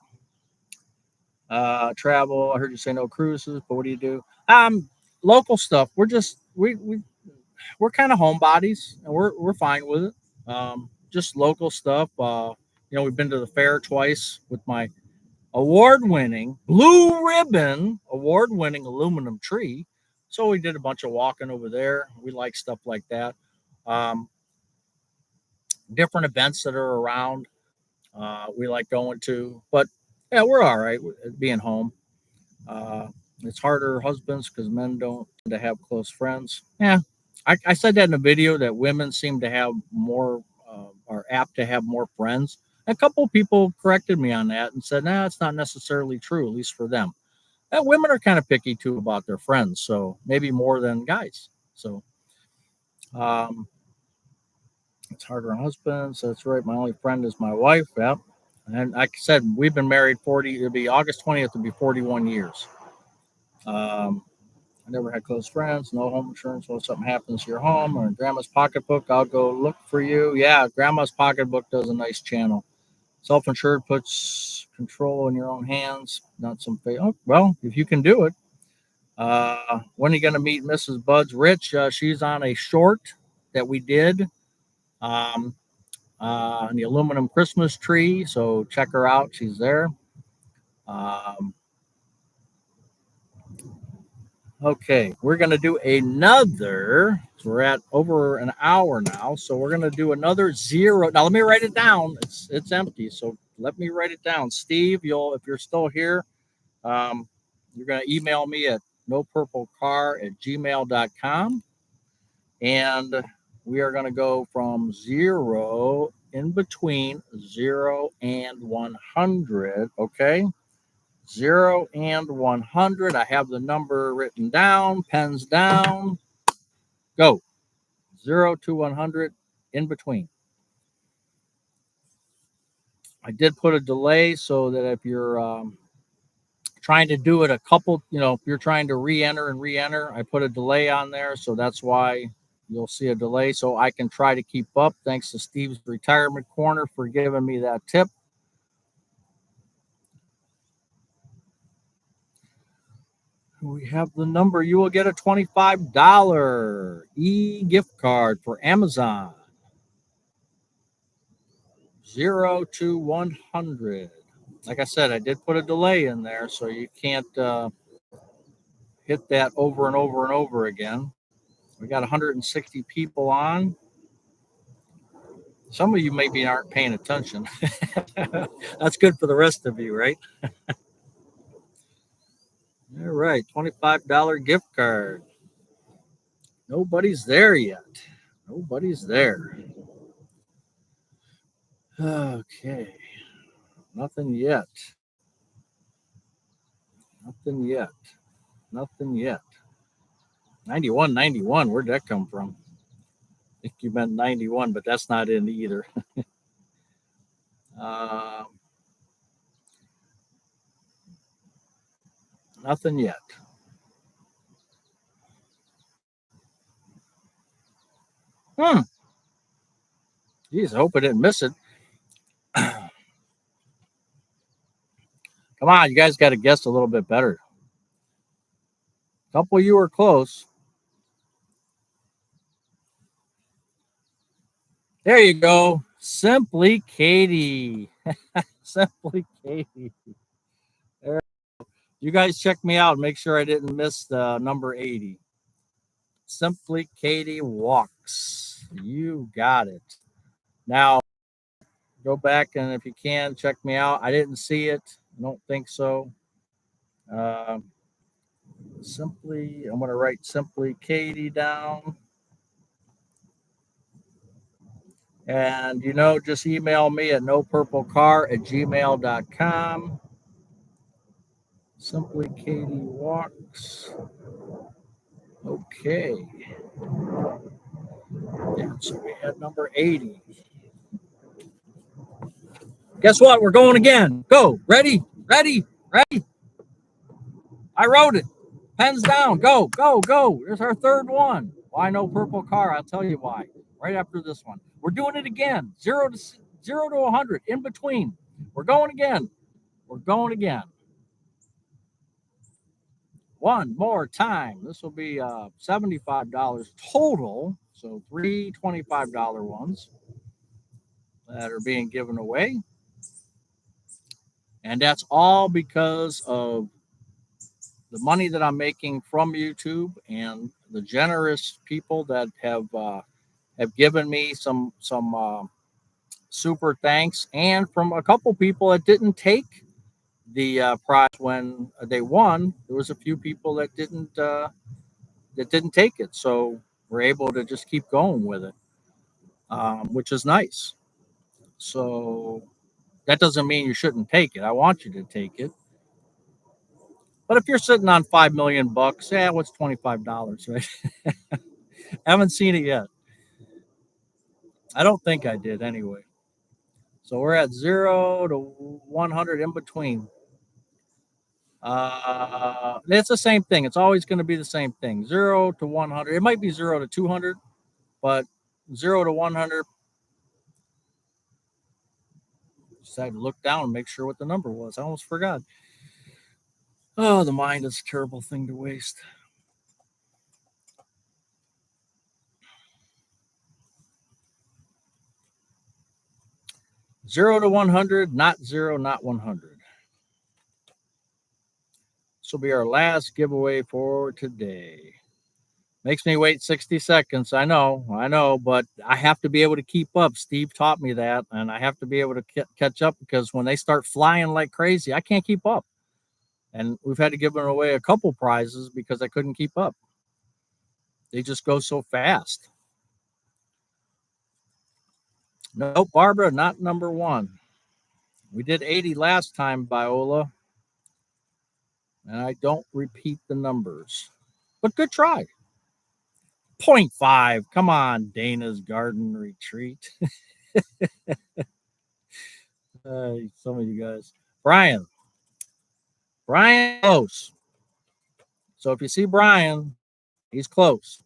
Travel. I heard you say no cruises, but what do you do? Local stuff. We're just we're kind of homebodies, and we're fine with it. Just local stuff. We've been to the fair twice with my award-winning blue ribbon, award-winning aluminum tree. So we did a bunch of walking over there. We like stuff like that. Um, Different events that are around. We like going to, but yeah, we're all right being home. Uh, it's harder husbands because men don't tend to have close friends. Yeah, I said that in a video that women seem to have more, are apt to have more friends. A couple of people corrected me on that and said, "Nah, it's not necessarily true, at least for them." And women are kind of picky too about their friends, so maybe more than guys. So um, it's harder on husbands. That's right. My only friend is my wife. Yeah. And like I said, we've been married 40, it'll be August 20th, it'll be 41 years. Um, I never had close friends, no home insurance. Well, if something happens to your home or in grandma's pocketbook, I'll go look for you. Yeah, grandma's pocketbook does a nice channel. Self insured puts control in your own hands, not some fake. Oh, well, if you can do it. When are you going to meet Mrs. Buds Rich? She's on a short that we did um, on the aluminum Christmas tree. So check her out. She's there. Um, Okay, we're going to do another. So we're at over an hour now, so we're going to do another zero. Now let me write it down. It's empty, so let me write it down. Steve, if you're still here, um, you're going to email me at nopurplecar@gmail.com, and we are going to go from zero in between 0 and 100. Okay. 0 and 100. I have the number written down, pens down. Go. 0 to 100 in between. I did put a delay so that if you're trying to do it a couple, if you're trying to re-enter and re-enter, I put a delay on there. So that's why you'll see a delay so I can try to keep up. Thanks to Steve's Retirement Corner for giving me that tip. We have the number. You will get a $25 gift card for Amazon. 0 to 100. Like I said, I did put a delay in there, so you can't hit that over and over and over again. We got 160 people on. Some of you maybe aren't paying attention. That's good for the rest of you, right? All right, $25 gift card. Nobody's there yet. Nobody's there. Okay. Nothing yet. Nothing yet. Nothing yet. 91. Where'd that come from? I think you meant 91, but that's not in either. uh, Nothing yet. Hmm. Geez, I hope I didn't miss it. Come on, you guys got to guess a little bit better. A couple of you are close. There you go. Simply Katie. Simply Katie. There. You guys check me out. Make sure I didn't miss the number 80. Simply Katie Walks. You got it. Now, go back and if you can, check me out. I didn't see it. I don't think so. Uh, I'm going to write Simply Katie down. And, just email me at nopurplecar@gmail.com. Simply Katie Walks. Okay. And so we had number 80. Guess what? We're going again. Go. Ready? Ready? Ready? I wrote it. Pens down. Go, go, go. There's our third one. Why no purple car? I'll tell you why. Right after this one. We're doing it again. 0 to 100 in between. We're going again. We're going again. One more time. This will be $75 total. So three $25 ones that are being given away. And that's all because of the money that I'm making from YouTube and the generous people that have given me some super thanks, and from a couple people that didn't take the prize when they won. There was a few people that didn't take it, so we're able to just keep going with it, which is nice. So that doesn't mean you shouldn't take it. I want you to take it. But if you're sitting on $5 million, yeah, what's $25, right? I haven't seen it yet. I don't think I did anyway. So we're at 0 to 100 in between. It's the same thing. It's always going to be the same thing. 0 to 100. It might be 0 to 200, but 0 to 100. Just had to look down and make sure what the number was. I almost forgot. Oh, the mind is a terrible thing to waste. Zero to 100, not zero, not 100. This will be our last giveaway for today. Makes me wait 60 seconds. I know, but I have to be able to keep up. Steve taught me that, and I have to be able to catch up, because when they start flying like crazy, I can't keep up. And we've had to give away a couple prizes because I couldn't keep up. They just go so fast. Nope, Barbara, not number one. We did 80 last time, Viola, and I don't repeat the numbers. But good try. 0.5. Come on, Dana's Garden Retreat. Some of you guys. Brian close. So if you see Brian, he's close.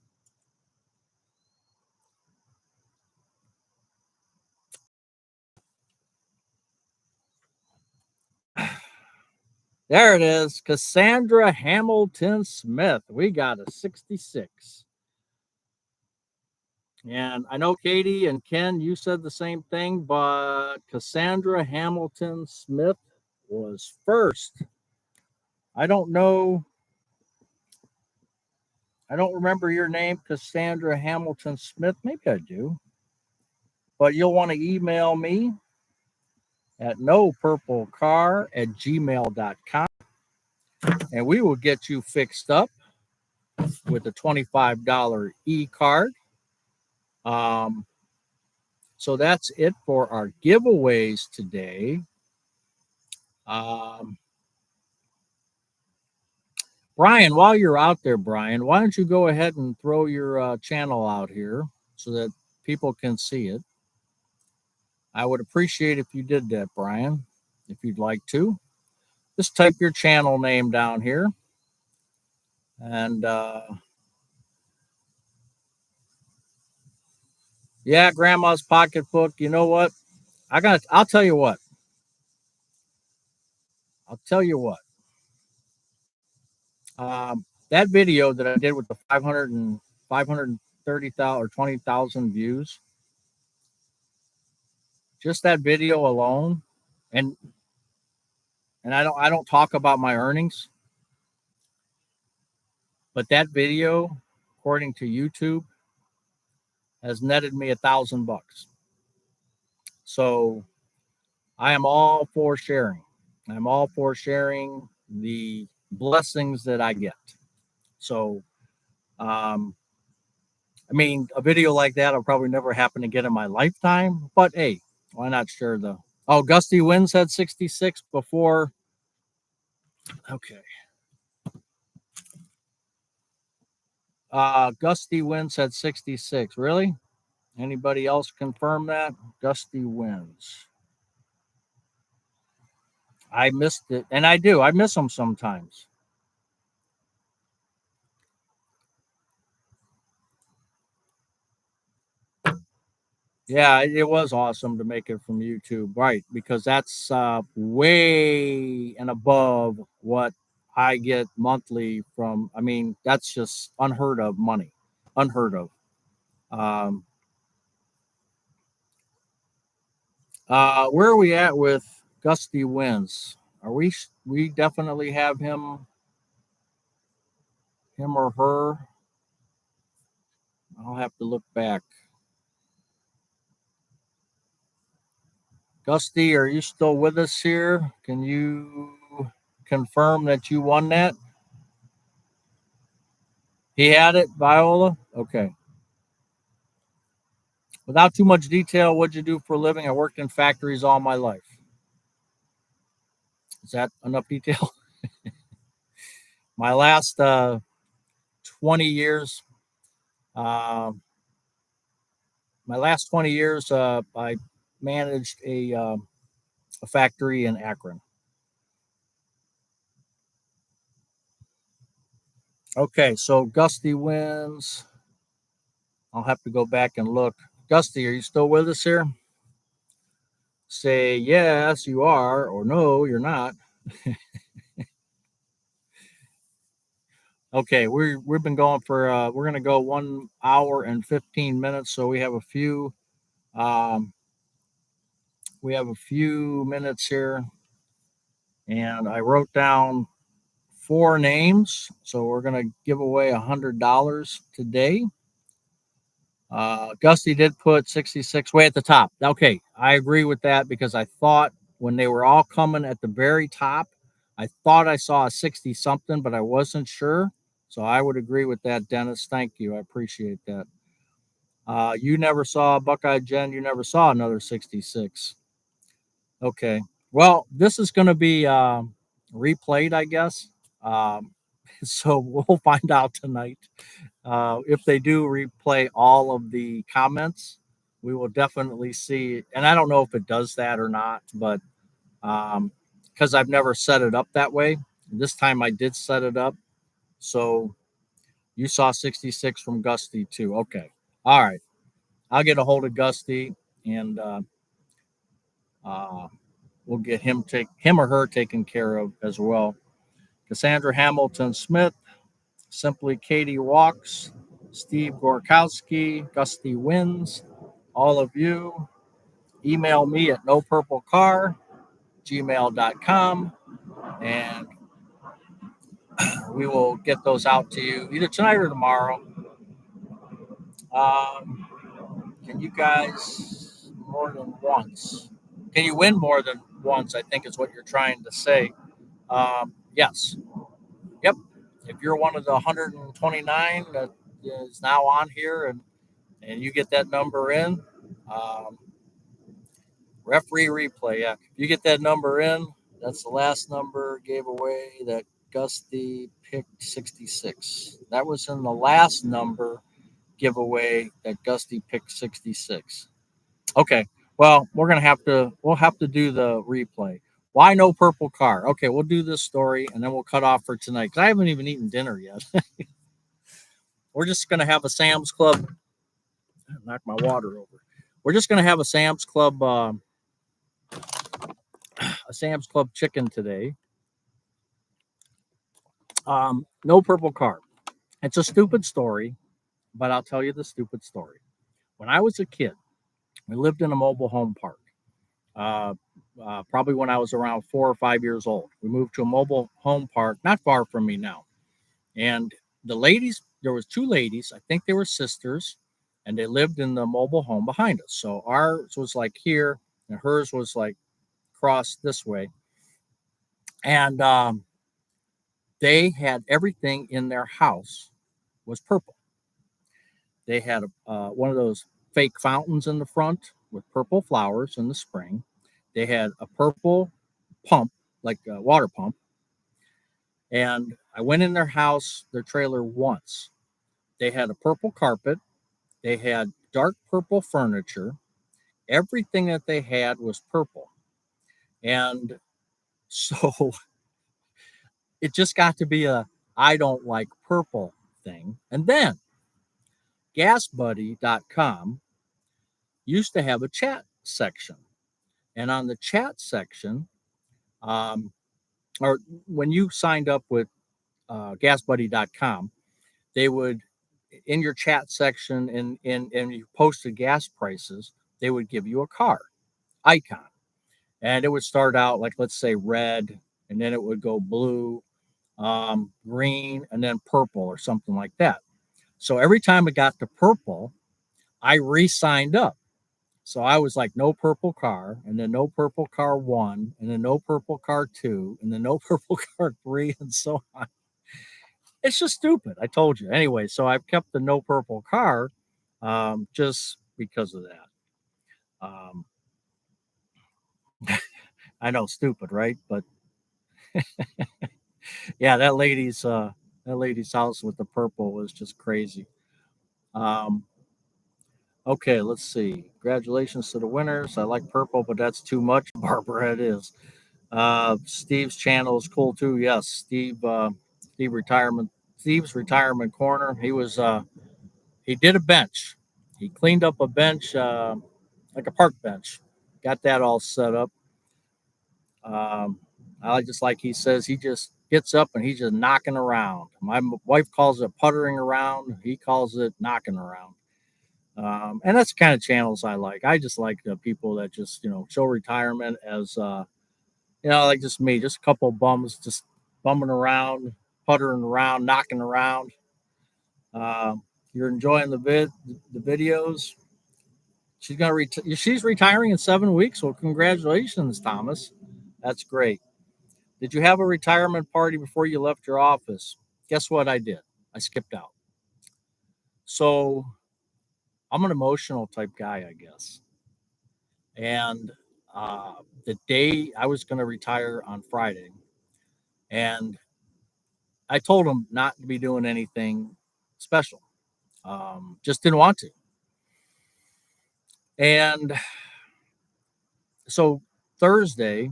There it is. Cassandra Hamilton Smith. We got a 66. And I know Katie and Ken, you said the same thing, but Cassandra Hamilton Smith was first. I don't know. I don't remember your name, Cassandra Hamilton Smith. Maybe I do. But you'll want to email me at nopurplecar@gmail.com, and we will get you fixed up with a $25 e-card. So that's it for our giveaways today. Brian, while you're out there, Brian, why don't you go ahead and throw your channel out here so that people can see it? I would appreciate if you did that, Brian, if you'd like to. Just type your channel name down here. And yeah, Grandma's Pocketbook. You know what? I'll tell you what. I'll tell you what. That video that I did with the 530,000 or 20,000 views, just that video alone, and I don't talk about my earnings, but that video, according to YouTube, has netted me $1,000. So I am all for sharing. I'm all for sharing the blessings that I get. So, I mean, a video like that will probably never happen again in my lifetime. But hey, why not share the? Oh, Gusty Wins had 66 before. Okay. Gusty Wins had 66. Really? Anybody else confirm that? Gusty Wins. I missed it, and I do. I miss them sometimes. Yeah, it was awesome to make it from YouTube, right? Because that's way and above what I get monthly from. I mean, that's just unheard of money, unheard of. Um, where are we at with Gusty Wins? Are we definitely have him or her? I'll have to look back. Gusty, are you still with us here? Can you confirm that you won that? He had it, Viola? Okay. Without too much detail, what'd you do for a living? I worked in factories all my life. Is that enough detail? My last 20 years, uh, my last 20 years, I managed a factory in Akron. Okay, so Gusty wins. I'll have to go back and look. Gusty, are you still with us here? Say yes, you are, or no, you're not. Okay, we've been going for we're gonna go 1 hour and 15 minutes, so um, we have a few minutes here, and I wrote down four names, so we're gonna give away $100 today. Gusty did put 66 way at the top. Okay, I agree with that because I thought when they were all coming at the very top, I thought I saw a 60 something, but I wasn't sure. So I would agree with that, Dennis. Thank you. I appreciate that. You never saw Buckeye Jen. You never saw another 66. Okay. Well, this is going to be replayed, I guess. Um, so we'll find out tonight. If they do replay all of the comments, we will definitely see. And I don't know if it does that or not, but because I've never set it up that way. This time I did set it up. So you saw 66 from Gusty too. Okay. All right. I'll get a hold of Gusty and uh, we'll get him or her taken care of as well. Cassandra Hamilton Smith, Simply Katie Walks, Steve Gorkowski, Gusty Wins, all of you. Email me at nopurplecar@gmail.com and we will get those out to you either tonight or tomorrow. Um, can you guys more than once? Can you win more than once? I think is what you're trying to say. Yes. Yep. If you're one of the 129 that is now on here and you get that number in, um, referee replay. Yeah, if you get that number in, that's the last number gave away that Gusty picked 66. That was in the last number giveaway that Gusty picked 66. Okay. Well, we'll have to do the replay. Why no purple car? Okay, we'll do this story and then we'll cut off for tonight because I haven't even eaten dinner yet. We're just gonna have a Sam's Club. Knock my water over. We're just gonna have a Sam's Club chicken today. No purple car. It's a stupid story, but I'll tell you the stupid story. When I was a kid, we lived in a mobile home park. Uh, Probably when I was around 4 or 5 years old, we moved to a mobile home park not far from me now. And the ladies, there was two ladies. I think they were sisters, and they lived in the mobile home behind us. So ours was like here, and hers was like across this way. And they had everything in their house was purple. They had one of those fake fountains in the front with purple flowers in the spring. They had a purple pump, like a water pump. And I went in their house, their trailer once. They had a purple carpet. They had dark purple furniture. Everything that they had was purple. And So it just got to be a I don't like purple thing. And then gasbuddy.com used to have a chat section. And on the chat section, um, or when you signed up with gasbuddy.com, they would, in your chat section and you posted gas prices, they would give you a car icon. And it would start out like, let's say, red, and then it would go blue, green, and then purple or something like that. So every time it got to purple, I re signed up. So I was like, no purple car, and then no purple car one, and then no purple car two, and then no purple car three, and so on. It's just stupid. I told you. Anyway, so I've kept the no purple car just because of that. Um, I know, stupid, right? But yeah, that lady's house with the purple was just crazy. Um, okay, let's see. Congratulations to the winners. I like purple, but that's too much. Barbara, it is. Steve's channel is cool too. Yes, Steve retirement. Steve's retirement corner. He did a bench. He cleaned up a bench, like a park bench. Got that all set up. I just like he says, he just gets up and he's just knocking around. My wife calls it puttering around. He calls it knocking around. And that's the kind of channels I like. I just like the people that just, show retirement as, like just me, just a couple bums, just bumming around, puttering around, knocking around. You're enjoying the videos. She's retiring in 7 weeks. Well, congratulations, Thomas. That's great. Did you have a retirement party before you left your office? Guess what I did? I skipped out. So I'm an emotional type guy, I guess. And the day I was going to retire on Friday, and I told him not to be doing anything special. Just didn't want to. And so Thursday,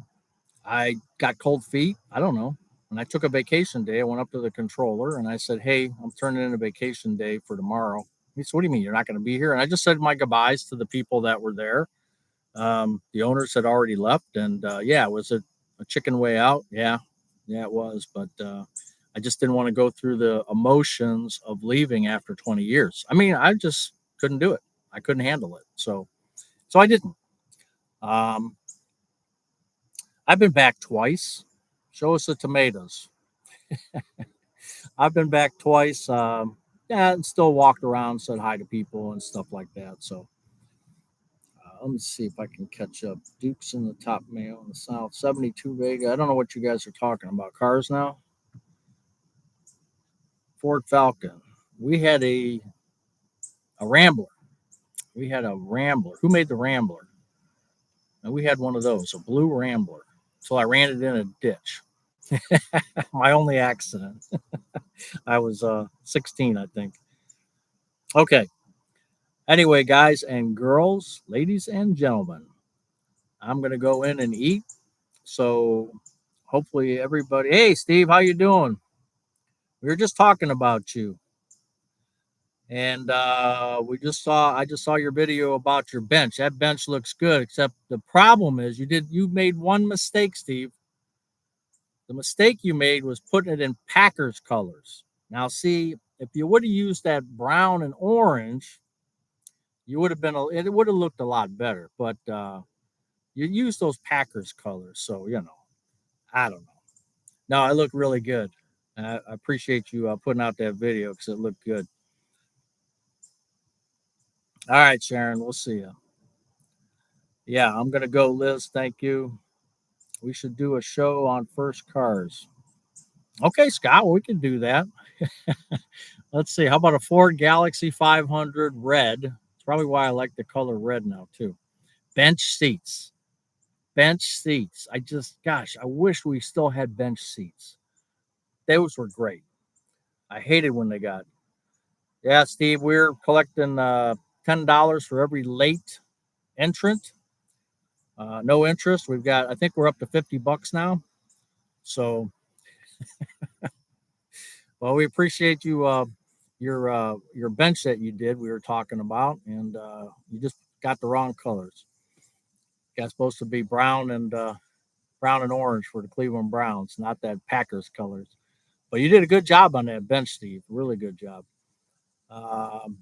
I got cold feet. I don't know. And I took a vacation day. I went up to the controller and I said, "Hey, I'm turning in a vacation day for tomorrow." He said, "What do you mean you're not going to be here?" And I just said my goodbyes to the people that were there. The owners had already left. And yeah, was it a chicken way out? Yeah, it was. But I just didn't want to go through the emotions of leaving after 20 years. I mean, I just couldn't do it. I couldn't handle it. So I didn't. Um, I've been back twice. Show us the tomatoes. I've been back twice. Yeah, and still walked around, said hi to people and stuff like that. So let me see if I can catch up. Duke's in the top mail in the South. 72 Vega. I don't know what you guys are talking about. Cars now? Ford Falcon. We had a Rambler. We had a Rambler. Who made the Rambler? And we had one of those, a blue Rambler. So I ran it in a ditch. My only accident. I was 16, I think. Okay. Anyway, guys and girls, ladies and gentlemen, I'm gonna go in and eat. So hopefully everybody. Hey, Steve, how you doing? We were just talking about you, and I just saw your video about your bench. That bench looks good, except the problem is you made one mistake, Steve. The mistake you made was putting it in Packers colors. Now, see, if you would have used that brown and orange, you would have it would have looked a lot better. But you use those Packers colors, so I don't know. No, it looked really good. I appreciate you putting out that video because it looked good. All right, Sharon, we'll see you. Yeah, I'm gonna go, Liz. Thank you. We should do a show on first cars. Okay, Scott, well, we can do that. Let's see. How about a Ford Galaxy 500 red? It's probably why I like the color red now too. Bench seats. Bench seats. Gosh, I wish we still had bench seats. Those were great. I hated when they got. Yeah, Steve, we're collecting $10 for every late entrant. No interest. I think we're up to $50 now. So, well, we appreciate you your bench that you did. We were talking about, and you just got the wrong colors. Got supposed to be brown and orange for the Cleveland Browns, not that Packers colors. But you did a good job on that bench, Steve. Really good job. Um,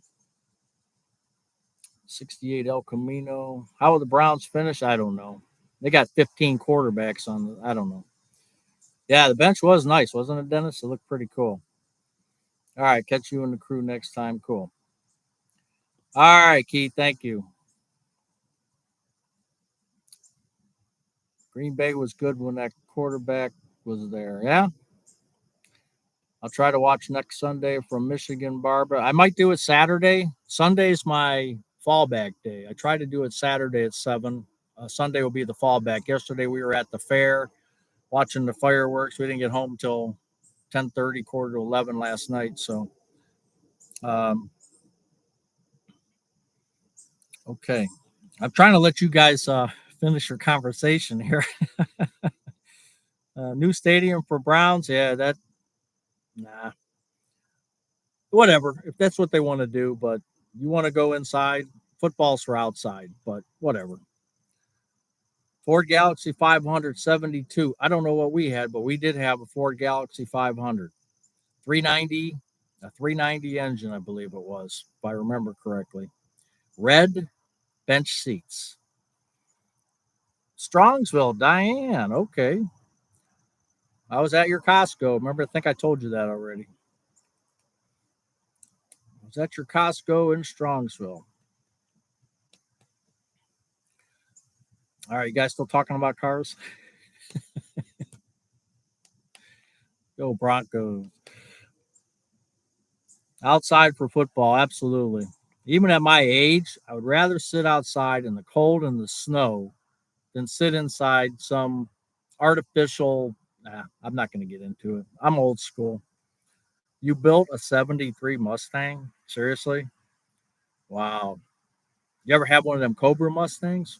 68 El Camino. How will the Browns finish? I don't know. They got 15 quarterbacks on. I don't know. Yeah, the bench was nice, wasn't it, Dennis? It looked pretty cool. All right, catch you and the crew next time. Cool. All right, Keith. Thank you. Green Bay was good when that quarterback was there. Yeah, I'll try to watch next Sunday from Michigan, Barbara. I might do it Saturday. Sunday's my fallback day. I try to do it Saturday at 7. Sunday will be the fallback. Yesterday we were at the fair watching the fireworks. We didn't get home until 10:30, quarter to 11 last night. So, um, okay. I'm trying to let you guys finish your conversation here. New stadium for Browns. Yeah, nah, whatever. If that's what they want to do, but you want to go inside, football's for outside, but whatever. Ford Galaxy 572. I don't know what we had, but we did have a Ford Galaxy 500. 390, a 390 engine, I believe it was, if I remember correctly. Red bench seats. Strongsville, Diane. Okay. I was at your Costco. Remember, I think I told you that already. I was at your Costco in Strongsville. All right, you guys still talking about cars? Go Broncos. Outside for football, absolutely. Even at my age, I would rather sit outside in the cold and the snow than sit inside some artificial. Nah, I'm not going to get into it. I'm old school. You built a 73 Mustang? Seriously? Wow. You ever have one of them Cobra Mustangs?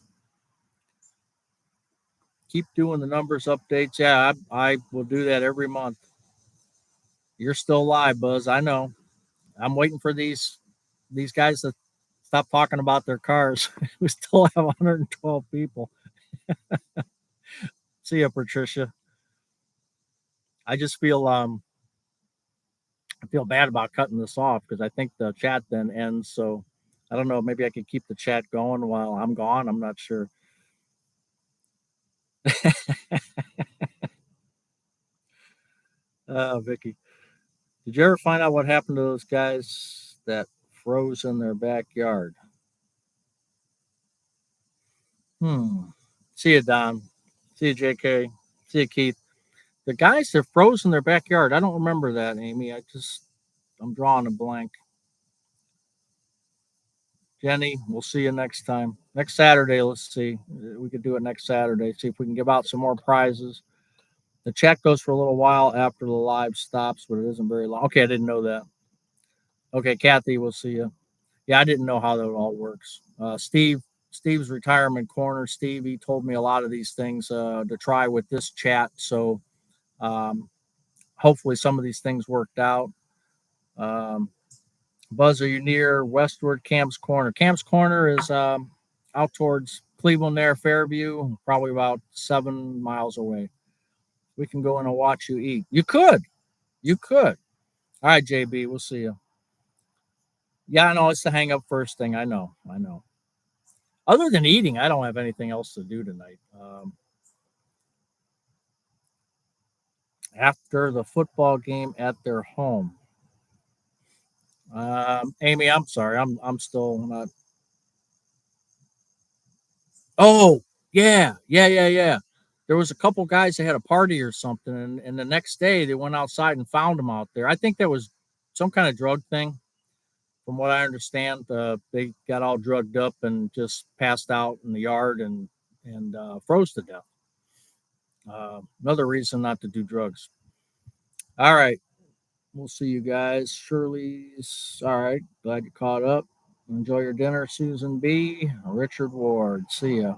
Keep doing the numbers updates. Yeah, I will do that every month. You're still alive, Buzz. I know. I'm waiting for these guys to stop talking about their cars. We still have 112 people. See ya, Patricia. I just I feel bad about cutting this off because I think the chat then ends. So I don't know. Maybe I could keep the chat going while I'm gone. I'm not sure. Vicky, did you ever find out what happened to those guys that froze in their backyard? Hmm. See you, Don. See you, JK. See you, Keith. The guys that froze in their backyard. I don't remember that, Amy. I'm drawing a blank. Jenny, we'll see you next time. Next Saturday, let's see. We could do it next Saturday. See if we can give out some more prizes. The chat goes for a little while after the live stops, but it isn't very long. Okay, I didn't know that. Okay, Kathy, we'll see you. Yeah, I didn't know how that all works. Steve's retirement corner. Steve, he told me a lot of these things to try with this chat. So um, hopefully some of these things worked out. Um, Buzz, are you near westward Camp's Corner? Camp's Corner is out towards Cleveland there, Fairview, probably about 7 miles away. We can go in and watch you eat. You could. You could. All right, JB, we'll see you. Yeah, I know it's the hang up first thing. I know. I know. Other than eating, I don't have anything else to do tonight. After the football game at their home. Amy, I'm sorry. I'm still not. Oh, yeah. There was a couple guys that had a party or something, and the next day they went outside and found them out there. I think that was some kind of drug thing, from what I understand. They got all drugged up and just passed out in the yard and froze to death. Another reason not to do drugs. All right, we'll see you guys. Shirley's all right. Glad you caught up. Enjoy your dinner, Susan B. Richard Ward. See ya.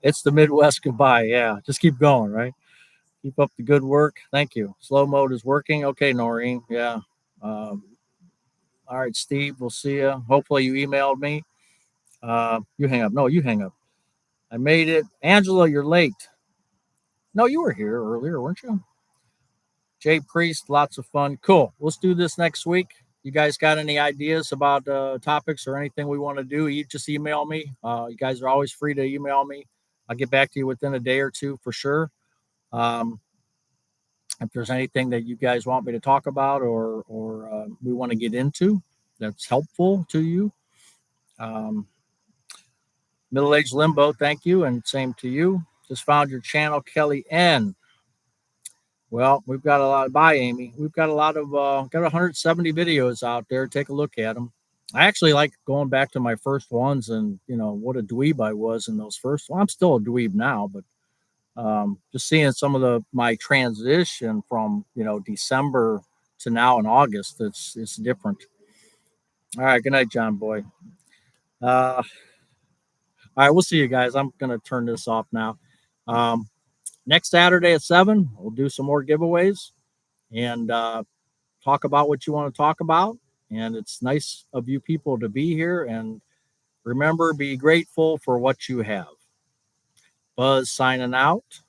It's the Midwest goodbye. Yeah, just keep going, right? Keep up the good work. Thank you. Slow mode is working. Okay, Noreen. Yeah. Um, all right, Steve. We'll see you. Hopefully, you emailed me. You hang up. No, you hang up. I made it. Angela, you're late. No, you were here earlier, weren't you? Jay Priest, lots of fun. Cool. Let's do this next week. You guys got any ideas about topics or anything we want to do? You just email me. You guys are always free to email me. I'll get back to you within a day or two for sure. Um, if there's anything that you guys want me to talk about or we want to get into that's helpful to you. Um, Middle Age Limbo, thank you, and same to you. Just found your channel, Kelly N. Well, we've got a lot. Bye, Amy. We've got a lot of got 170 videos out there. Take a look at them. I actually like going back to my first ones and what a dweeb I was in those first. Well, I'm still a dweeb now, but just seeing some of my transition from December to now in August, it's different. All right, good night, John Boy. All right, we'll see you guys. I'm gonna turn this off now. Um, Next Saturday at 7, we'll do some more giveaways and talk about what you want to talk about. And it's nice of you people to be here. And remember, be grateful for what you have. Buzz signing out.